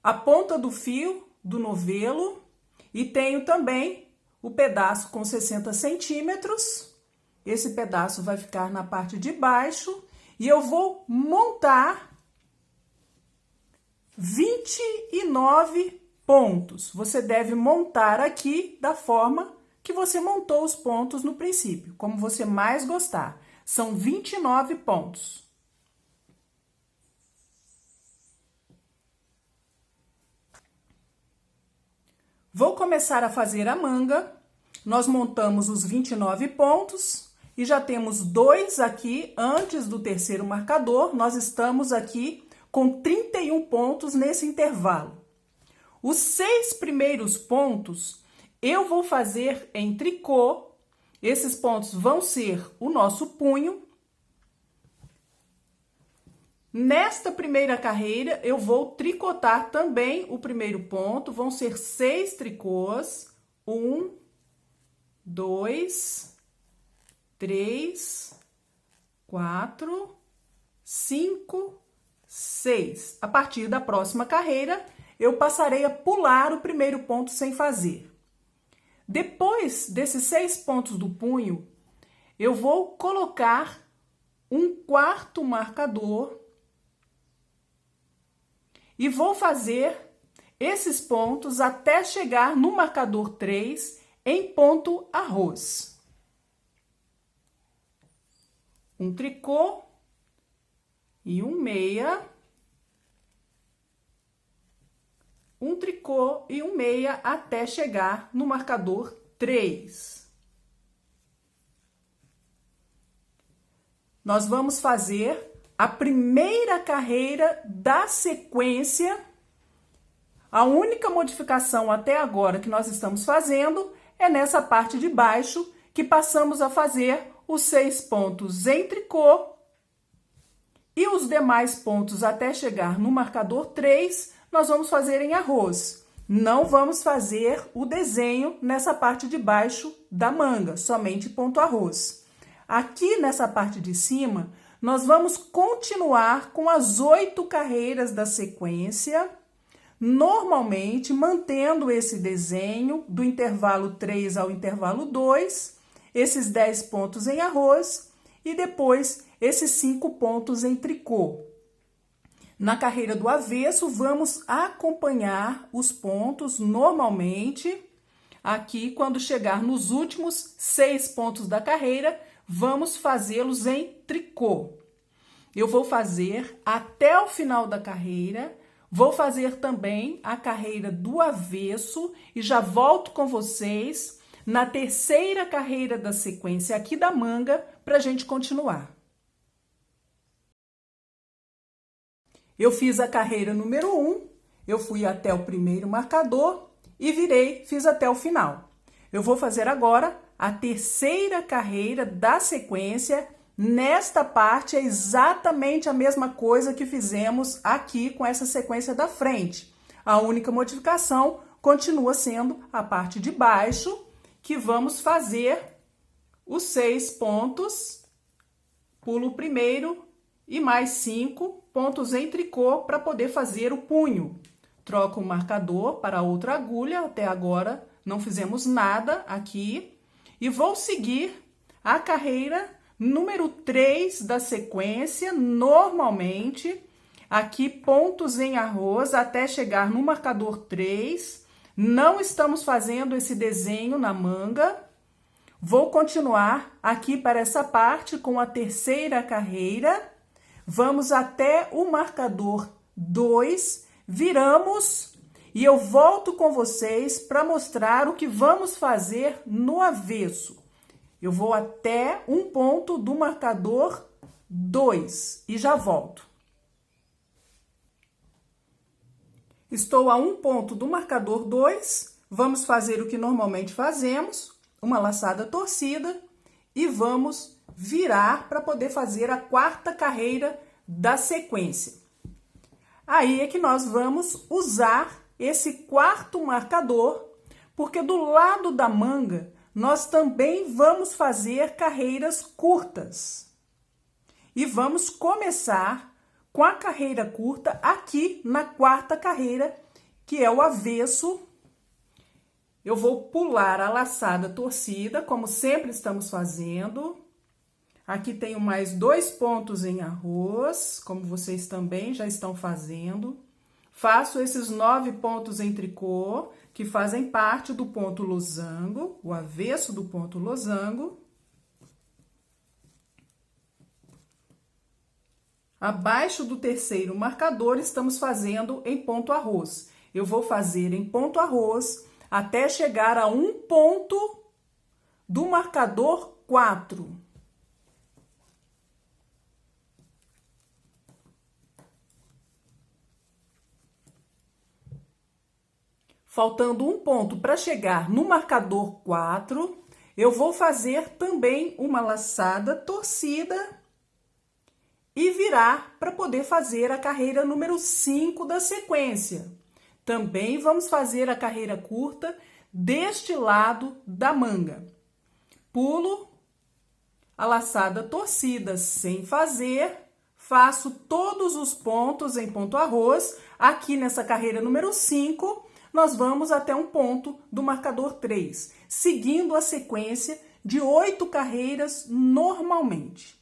a ponta do fio do novelo e tenho também o pedaço com 60 centímetros. Esse pedaço vai ficar na parte de baixo. E eu vou montar 29 pontos. Você deve montar aqui da forma que você montou os pontos no princípio, como você mais gostar. São 29 pontos. Vou começar a fazer a manga. Nós montamos os 29 pontos. E já temos 2 aqui antes do terceiro marcador. Nós estamos aqui com 31 pontos nesse intervalo. Os 6 primeiros pontos eu vou fazer em tricô. Esses pontos vão ser o nosso punho. Nesta primeira carreira eu vou tricotar também o primeiro ponto. Vão ser 6 tricôs. 1, 2, 3, 4, 5, 6. A partir da próxima carreira, eu passarei a pular o primeiro ponto sem fazer. Depois desses 6 pontos do punho, eu vou colocar um quarto marcador e vou fazer esses pontos até chegar no marcador 3 em ponto arroz. Um tricô e um meia, um tricô e um meia até chegar no marcador 3. Nós vamos fazer a primeira carreira da sequência. A única modificação até agora que nós estamos fazendo é nessa parte de baixo, que passamos a fazer os 6 pontos em tricô e os demais pontos até chegar no marcador 3, nós vamos fazer em arroz. Não vamos fazer o desenho nessa parte de baixo da manga, somente ponto arroz. Aqui nessa parte de cima, nós vamos continuar com as 8 carreiras da sequência, normalmente mantendo esse desenho do intervalo 3 ao intervalo 2, esses 10 pontos em arroz e depois esses 5 pontos em tricô. Na carreira do avesso, vamos acompanhar os pontos normalmente. Aqui, quando chegar nos últimos 6 pontos da carreira, vamos fazê-los em tricô. eu vou fazer até o final da carreira. Vou fazer também a carreira do avesso e já volto com vocês na terceira carreira da sequência aqui da manga para a gente continuar. Eu fiz a carreira número 1, eu fui até o primeiro marcador e virei, fiz até o final. Eu vou fazer agora a terceira carreira da sequência. Nesta parte é exatamente a mesma coisa que fizemos aqui com essa sequência da frente. A única modificação continua sendo a parte de baixo, que vamos fazer os 6 pontos, pulo o primeiro e mais 5 pontos em tricô para poder fazer o punho. Troco o marcador para outra agulha, até agora não fizemos nada aqui. E vou seguir a carreira número 3 da sequência, normalmente, aqui pontos em arroz até chegar no marcador 3. Não estamos fazendo esse desenho na manga. Vou continuar aqui para essa parte com a terceira carreira. Vamos até o marcador 2, viramos e eu volto com vocês para mostrar o que vamos fazer no avesso. Eu vou até um ponto do marcador 2 e já volto. Estou a um ponto do marcador 2, vamos fazer o que normalmente fazemos, uma laçada torcida e vamos virar para poder fazer a quarta carreira da sequência. Aí é que nós vamos usar esse quarto marcador, porque do lado da manga nós também vamos fazer carreiras curtas. E vamos começar com a carreira curta aqui na quarta carreira, que é o avesso. Eu vou pular a laçada torcida, como sempre estamos fazendo. Aqui tenho mais 2 pontos em arroz, como vocês também já estão fazendo. Faço esses 9 pontos em tricô, que fazem parte do ponto losango, o avesso do ponto losango. Abaixo do terceiro marcador, estamos fazendo em ponto arroz. Eu vou fazer em ponto arroz até chegar a um ponto do marcador 4. Faltando um ponto para chegar no marcador 4, eu vou fazer também uma laçada torcida e virar para poder fazer a carreira número 5 da sequência. Também vamos fazer a carreira curta deste lado da manga. Pulo a laçada torcida sem fazer, faço todos os pontos em ponto arroz. Aqui nessa carreira número 5, nós vamos até um ponto do marcador 3, seguindo a sequência de 8 carreiras normalmente.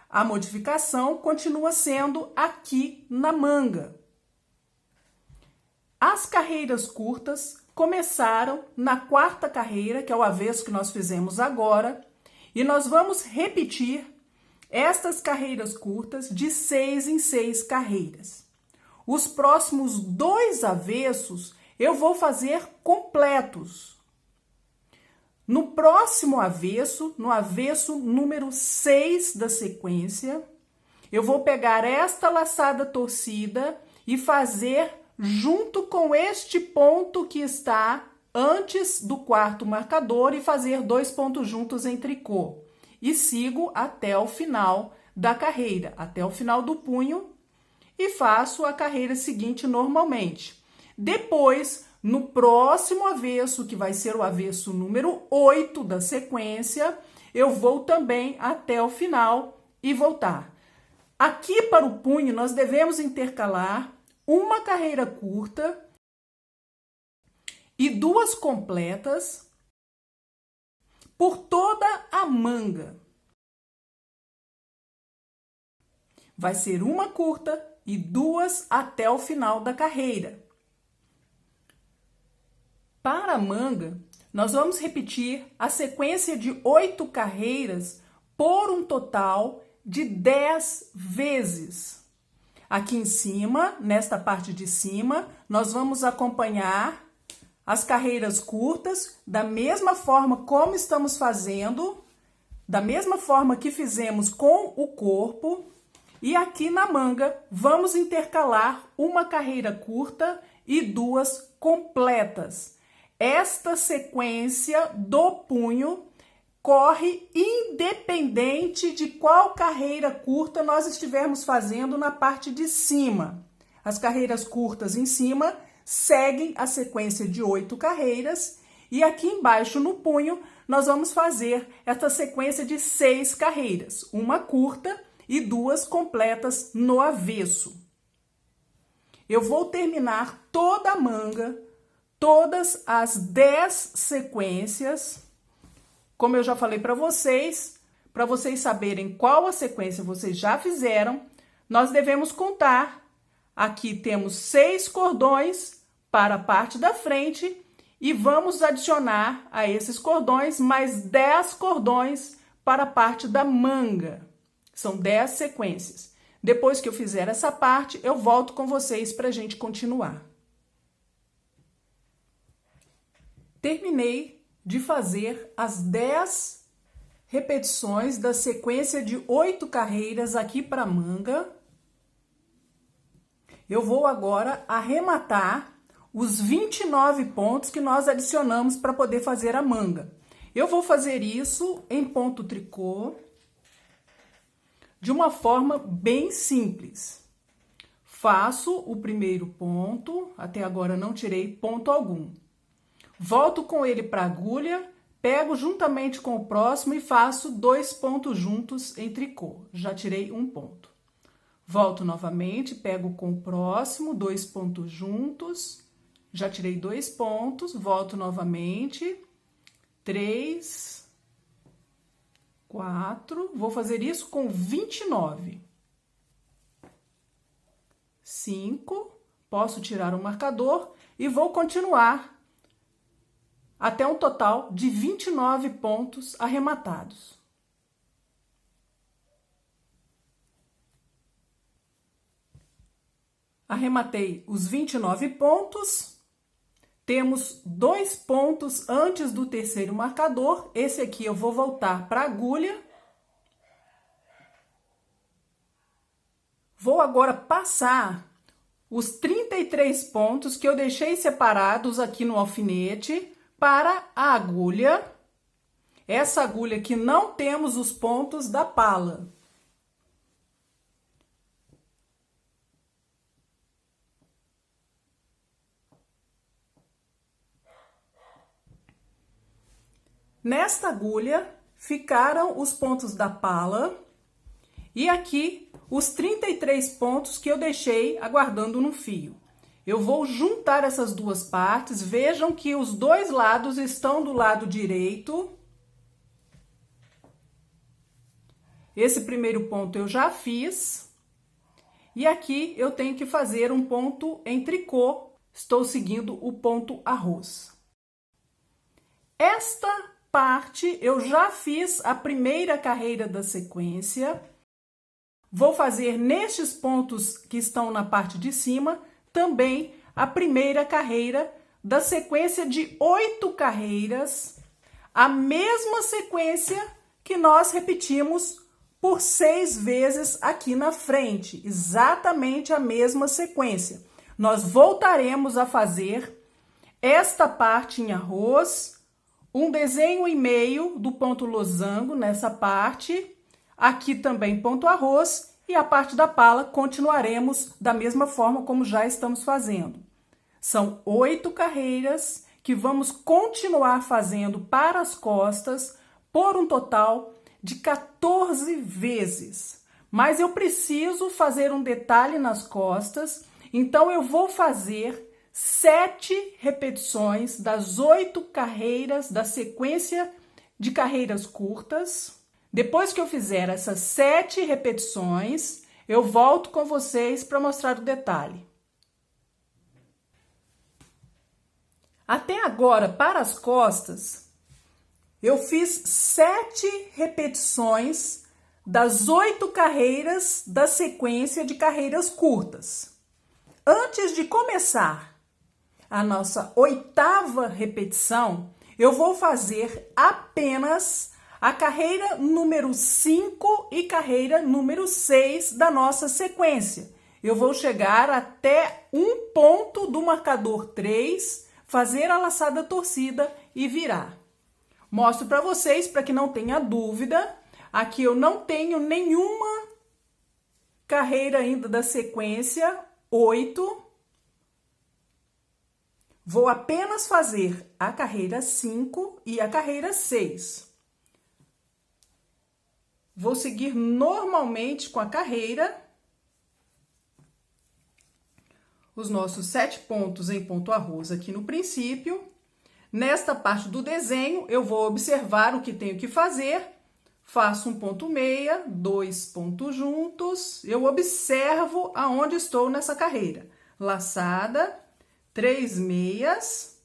A modificação continua sendo aqui na manga. As carreiras curtas começaram na quarta carreira, que é o avesso que nós fizemos agora, e nós vamos repetir estas carreiras curtas de 6 em 6 carreiras. Os próximos 2 avessos eu vou fazer completos. No próximo avesso, no avesso número 6 da sequência, eu vou pegar esta laçada torcida e fazer junto com este ponto que está antes do quarto marcador e fazer 2 pontos juntos em tricô. E sigo até o final da carreira, até o final do punho e faço a carreira seguinte normalmente. Depois, no próximo avesso, que vai ser o avesso número 8 da sequência, eu vou também até o final e voltar. Aqui para o punho, nós devemos intercalar uma carreira curta e 2 completas por toda a manga. Vai ser uma curta e 2 até o final da carreira. Para a manga, nós vamos repetir a sequência de 8 carreiras por um total de 10 vezes. Aqui em cima, nesta parte de cima, nós vamos acompanhar as carreiras curtas da mesma forma como estamos fazendo, da mesma forma que fizemos com o corpo. E aqui na manga, vamos intercalar uma carreira curta e 2 completas. Esta sequência do punho corre independente de qual carreira curta nós estivermos fazendo na parte de cima. As carreiras curtas em cima seguem a sequência de 8 carreiras e aqui embaixo no punho nós vamos fazer esta sequência de 6 carreiras, uma curta e 2 completas no avesso. Eu vou terminar toda a manga, todas as 10 sequências. Como eu já falei para vocês saberem qual a sequência vocês já fizeram, nós devemos contar. Aqui temos 6 cordões para a parte da frente e vamos adicionar a esses cordões mais 10 cordões para a parte da manga. São 10 sequências. Depois que eu fizer essa parte, eu volto com vocês para a gente continuar. Terminei de fazer as 10 repetições da sequência de 8 carreiras aqui para a manga. Eu vou agora arrematar os 29 pontos que nós adicionamos para poder fazer a manga. Eu vou fazer isso em ponto tricô, de uma forma bem simples. Faço o primeiro ponto, até agora não tirei ponto algum. Volto com ele para a agulha, pego juntamente com o próximo e faço 2 pontos juntos em tricô. Já tirei um ponto. Volto novamente, pego com o próximo, 2 pontos juntos. Já tirei 2 pontos, volto novamente. 3, 4, vou fazer isso com 29. 5, posso tirar o marcador e vou continuar até um total de 29 pontos arrematados. Arrematei os 29 pontos. Temos 2 pontos antes do terceiro marcador. Esse aqui eu vou voltar para a agulha. Vou agora passar os 33 pontos que eu deixei separados aqui no alfinete para a agulha. Essa agulha que não temos os pontos da pala. Nesta agulha ficaram os pontos da pala e aqui os 33 pontos que eu deixei aguardando no fio. Eu vou juntar essas duas partes, vejam que os dois lados estão do lado direito. Esse primeiro ponto eu já fiz. E aqui eu tenho que fazer um ponto em tricô, estou seguindo o ponto arroz. Esta parte eu já fiz a primeira carreira da sequência. Vou fazer nestes pontos que estão na parte de cima também a primeira carreira da sequência de 8 carreiras, a mesma sequência que nós repetimos por 6 vezes aqui na frente, exatamente a mesma sequência. Nós voltaremos a fazer esta parte em arroz, um desenho e meio do ponto losango nessa parte, aqui também ponto arroz e a parte da pala continuaremos da mesma forma como já estamos fazendo. São 8 carreiras que vamos continuar fazendo para as costas por um total de 14 vezes. Mas eu preciso fazer um detalhe nas costas, então eu vou fazer 7 repetições das 8 carreiras da sequência de carreiras curtas. Depois que eu fizer essas 7 repetições, eu volto com vocês para mostrar o detalhe. Até agora, para as costas, eu fiz 7 repetições das 8 carreiras da sequência de carreiras curtas. Antes de começar a nossa 8ª repetição, eu vou fazer apenas a carreira número 5 e carreira número 6 da nossa sequência. Eu vou chegar até um ponto do marcador 3, fazer a laçada torcida e virar. Mostro para vocês, para que não tenha dúvida, aqui eu não tenho nenhuma carreira ainda da sequência 8. Vou apenas fazer a carreira 5 e a carreira 6. Vou seguir normalmente com a carreira. Os nossos 7 pontos em ponto arroz aqui no princípio. Nesta parte do desenho, eu vou observar o que tenho que fazer. Faço um ponto meia, 2 pontos juntos. Eu observo aonde estou nessa carreira. Laçada, 3 meias.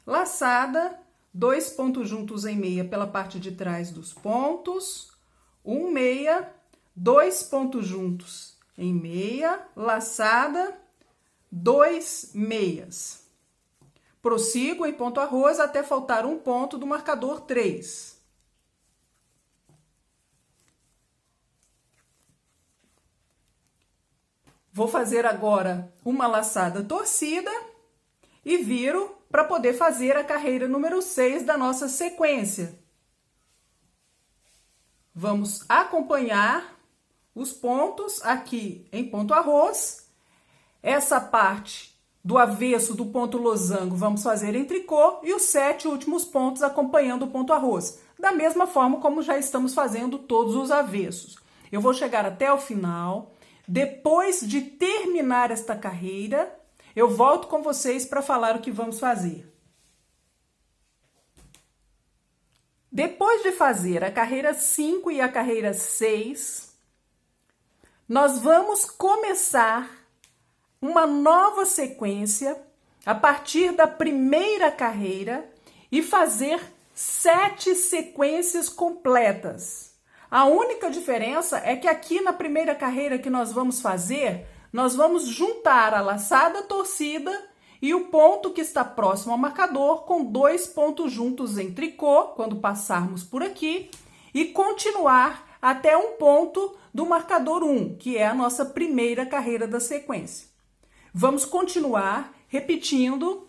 Laçada, 2 pontos juntos em meia pela parte de trás dos pontos. 1 meia, 2 pontos juntos em meia, laçada, 2 meias. Prossigo em ponto arroz até faltar um ponto do marcador 3. Vou fazer agora uma laçada torcida e viro para poder fazer a carreira número 6 da nossa sequência. Vamos acompanhar os pontos aqui em ponto arroz. Essa parte do avesso do ponto losango vamos fazer em tricô e os 7 últimos pontos acompanhando o ponto arroz. Da mesma forma como já estamos fazendo todos os avessos. Eu vou chegar até o final. Depois de terminar esta carreira, eu volto com vocês para falar o que vamos fazer. Depois de fazer a carreira 5 e a carreira 6, nós vamos começar uma nova sequência a partir da primeira carreira e fazer 7 sequências completas. A única diferença é que aqui na primeira carreira que nós vamos fazer, nós vamos juntar a laçada torcida e o ponto que está próximo ao marcador com 2 pontos juntos em tricô, quando passarmos por aqui, e continuar até um ponto do marcador 1, que é a nossa primeira carreira da sequência. Vamos continuar repetindo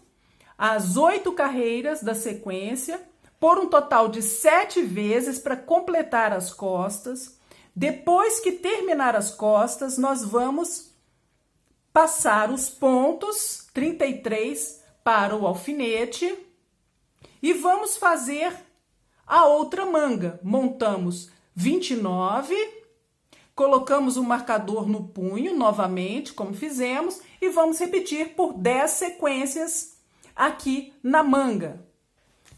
as 8 carreiras da sequência, por um total de 7 vezes para completar as costas. Depois que terminar as costas, nós vamos passar os pontos 33 para o alfinete e vamos fazer a outra manga. Montamos 29, colocamos o marcador no punho novamente, como fizemos, e vamos repetir por 10 sequências aqui na manga.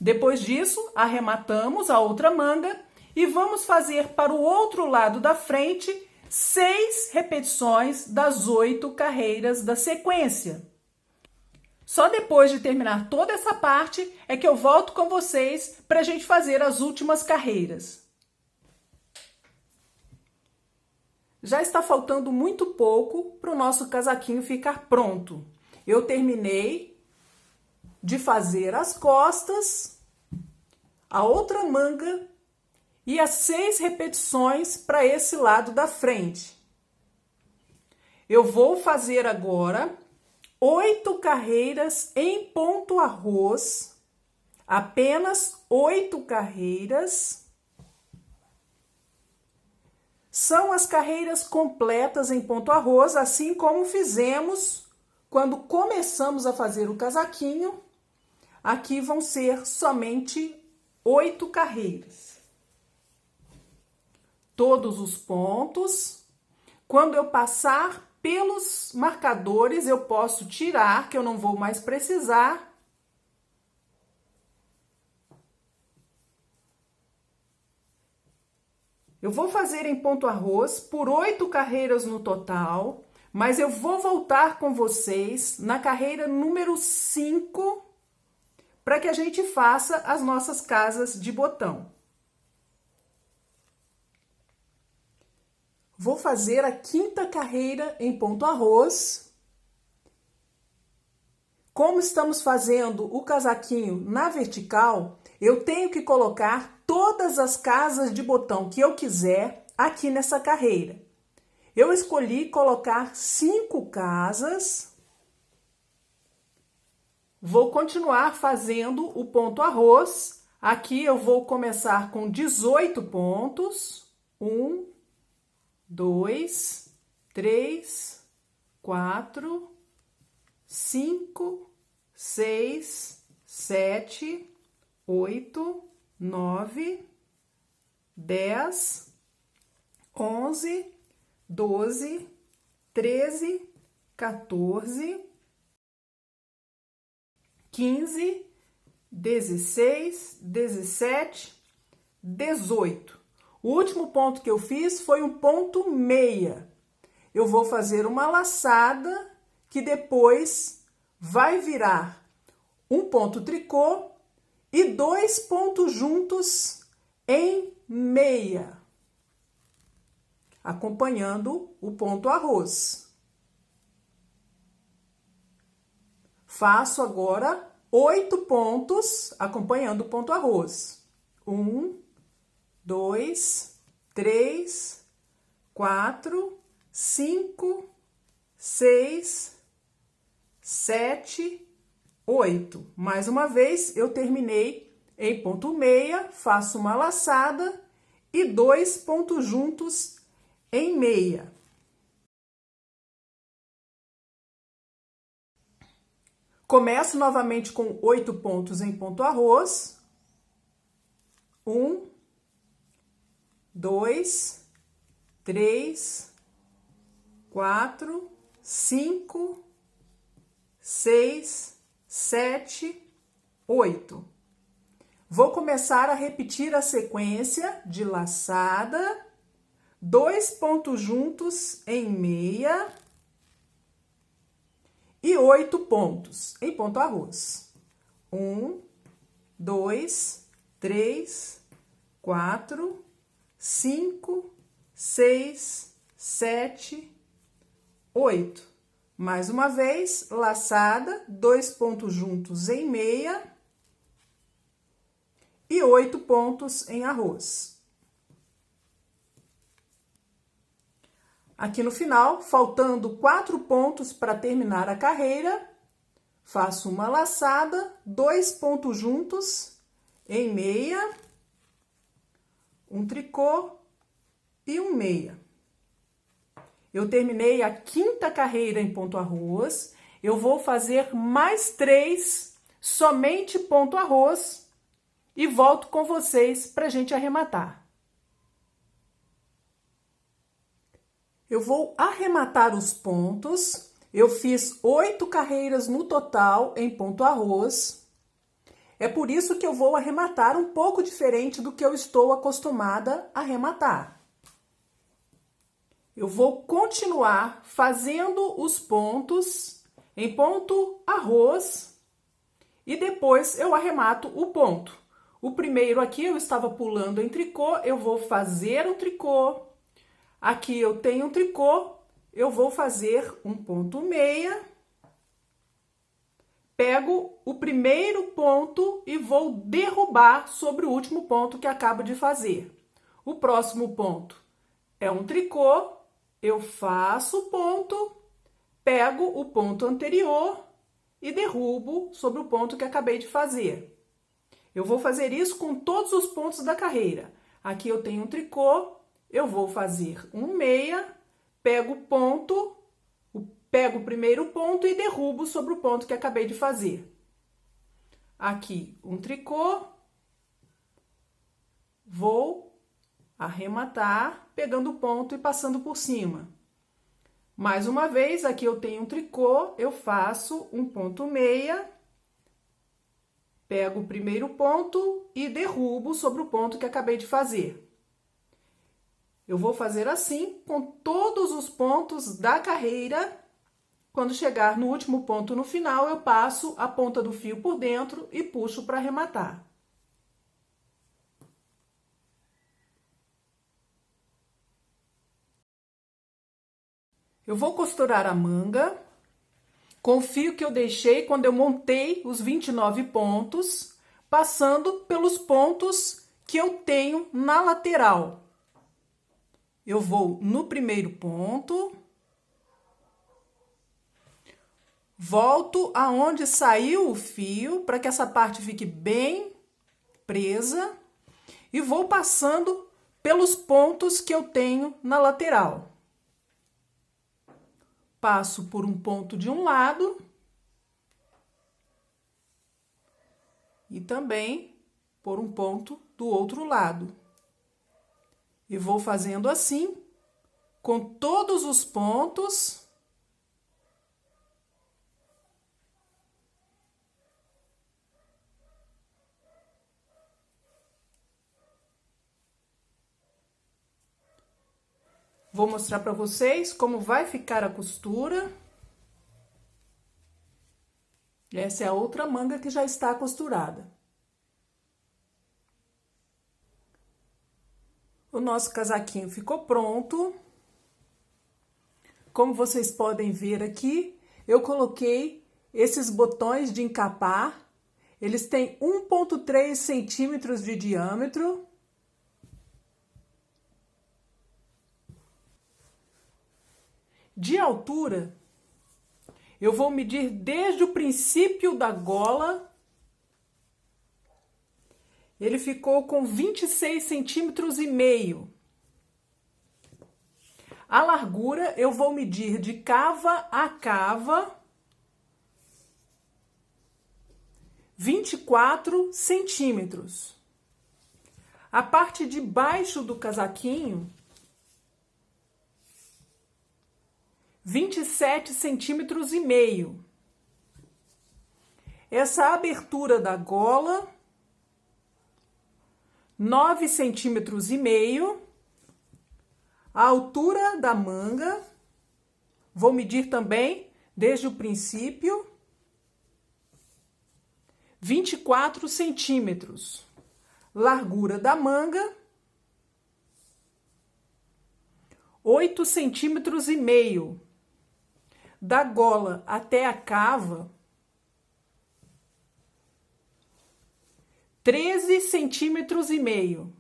Depois disso, arrematamos a outra manga e vamos fazer para o outro lado da frente 6 repetições das 8 carreiras da sequência. Só depois de terminar toda essa parte é que eu volto com vocês para a gente fazer as últimas carreiras. Já está faltando muito pouco para o nosso casaquinho ficar pronto. Eu terminei de fazer as costas, a outra manga e as 6 repetições para esse lado da frente. Eu vou fazer agora 8 carreiras em ponto arroz, apenas 8 carreiras. São as carreiras completas em ponto arroz, assim como fizemos quando começamos a fazer o casaquinho. Aqui vão ser somente 8 carreiras. Todos os pontos. Quando eu passar pelos marcadores, eu posso tirar, que eu não vou mais precisar. Eu vou fazer em ponto arroz por 8 carreiras no total, mas eu vou voltar com vocês na carreira número 5 para que a gente faça as nossas casas de botão. Vou fazer a 5ª carreira em ponto arroz. Como estamos fazendo o casaquinho na vertical, eu tenho que colocar todas as casas de botão que eu quiser aqui nessa carreira. Eu escolhi colocar 5 casas. Vou continuar fazendo o ponto arroz. Aqui eu vou começar com 18 pontos. 1, 2, 3, 4, 5, 6, 7, 8, 9, 10, 11, 12, 13, 14, 15, 16, 17, 18. O último ponto que eu fiz foi um ponto meia. Eu vou fazer uma laçada que depois vai virar um ponto tricô e 2 pontos juntos em meia, acompanhando o ponto arroz. Faço agora 8 pontos acompanhando o ponto arroz. 1, 2, 3, 4, 5, 6, 7, 8. Mais uma vez, eu terminei em ponto meia, faço uma laçada e 2 pontos juntos em meia. Começo novamente com 8 pontos em ponto arroz. 1, 2, 3, 4, 5, 6, 7, 8. Vou começar a repetir a sequência de laçada, 2 pontos juntos em meia e 8 pontos em ponto arroz. 1, 2, 3, 4, 5, 6, 7, 8. Mais uma vez, laçada, 2 pontos juntos em meia e 8 pontos em arroz. Aqui no final, faltando 4 pontos para terminar a carreira, faço uma laçada, 2 pontos juntos em meia, um tricô e um meia. Eu terminei a 5ª carreira em ponto arroz. Eu vou fazer mais 3 somente ponto arroz e volto com vocês para a gente arrematar. Eu vou arrematar os pontos. Eu fiz 8 carreiras no total em ponto arroz. É por isso que eu vou arrematar um pouco diferente do que eu estou acostumada a arrematar. Eu vou continuar fazendo os pontos em ponto arroz e depois eu arremato o ponto. O primeiro aqui eu estava pulando em tricô, eu vou fazer um tricô. Aqui eu tenho um tricô, eu vou fazer um ponto meia. Pego o primeiro ponto e vou derrubar sobre o último ponto que acabo de fazer. O próximo ponto é um tricô, eu faço o ponto, pego o ponto anterior e derrubo sobre o ponto que acabei de fazer. Eu vou fazer isso com todos os pontos da carreira. Aqui eu tenho um tricô, eu vou fazer um meia, pego o ponto, pego o primeiro ponto e derrubo sobre o ponto que acabei de fazer. Aqui um tricô, vou arrematar, pegando o ponto e passando por cima. Mais uma vez, aqui eu tenho um tricô, eu faço um ponto meia, pego o primeiro ponto e derrubo sobre o ponto que acabei de fazer. Eu vou fazer assim com todos os pontos da carreira. Quando chegar no último ponto no final, eu passo a ponta do fio por dentro e puxo para arrematar. Eu vou costurar a manga com o fio que eu deixei quando eu montei os 29 pontos, passando pelos pontos que eu tenho na lateral. Eu vou no primeiro ponto, volto aonde saiu o fio, para que essa parte fique bem presa, e vou passando pelos pontos que eu tenho na lateral. Passo por um ponto de um lado e também por um ponto do outro lado. E vou fazendo assim com todos os pontos. Vou mostrar para vocês como vai ficar a costura. Essa é a outra manga que já está costurada. O nosso casaquinho ficou pronto. Como vocês podem ver aqui, eu coloquei esses botões de encapar. Eles têm 1,3 centímetros de diâmetro. De altura, eu vou medir desde o princípio da gola. Ele ficou com 26 centímetros e meio. A largura eu vou medir de cava a cava 24 centímetros. A parte de baixo do casaquinho 27 centímetros e meio. Essa abertura da gola 9 centímetros e meio. A altura da manga vou medir também desde o princípio 24 centímetros. Largura da manga 8 centímetros e meio. Da gola até a cava 13 centímetros e meio.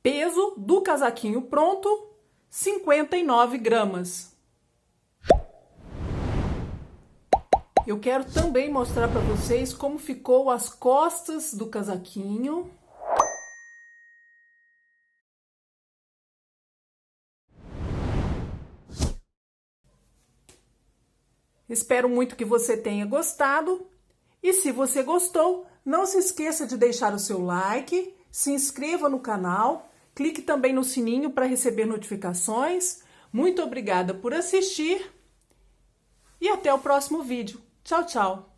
Peso do casaquinho pronto, 59 gramas. Eu quero também mostrar para vocês como ficou as costas do casaquinho. Espero muito que você tenha gostado. E se você gostou, não se esqueça de deixar o seu like, se inscreva no canal, clique também no sininho para receber notificações. Muito obrigada por assistir e até o próximo vídeo. Tchau, tchau!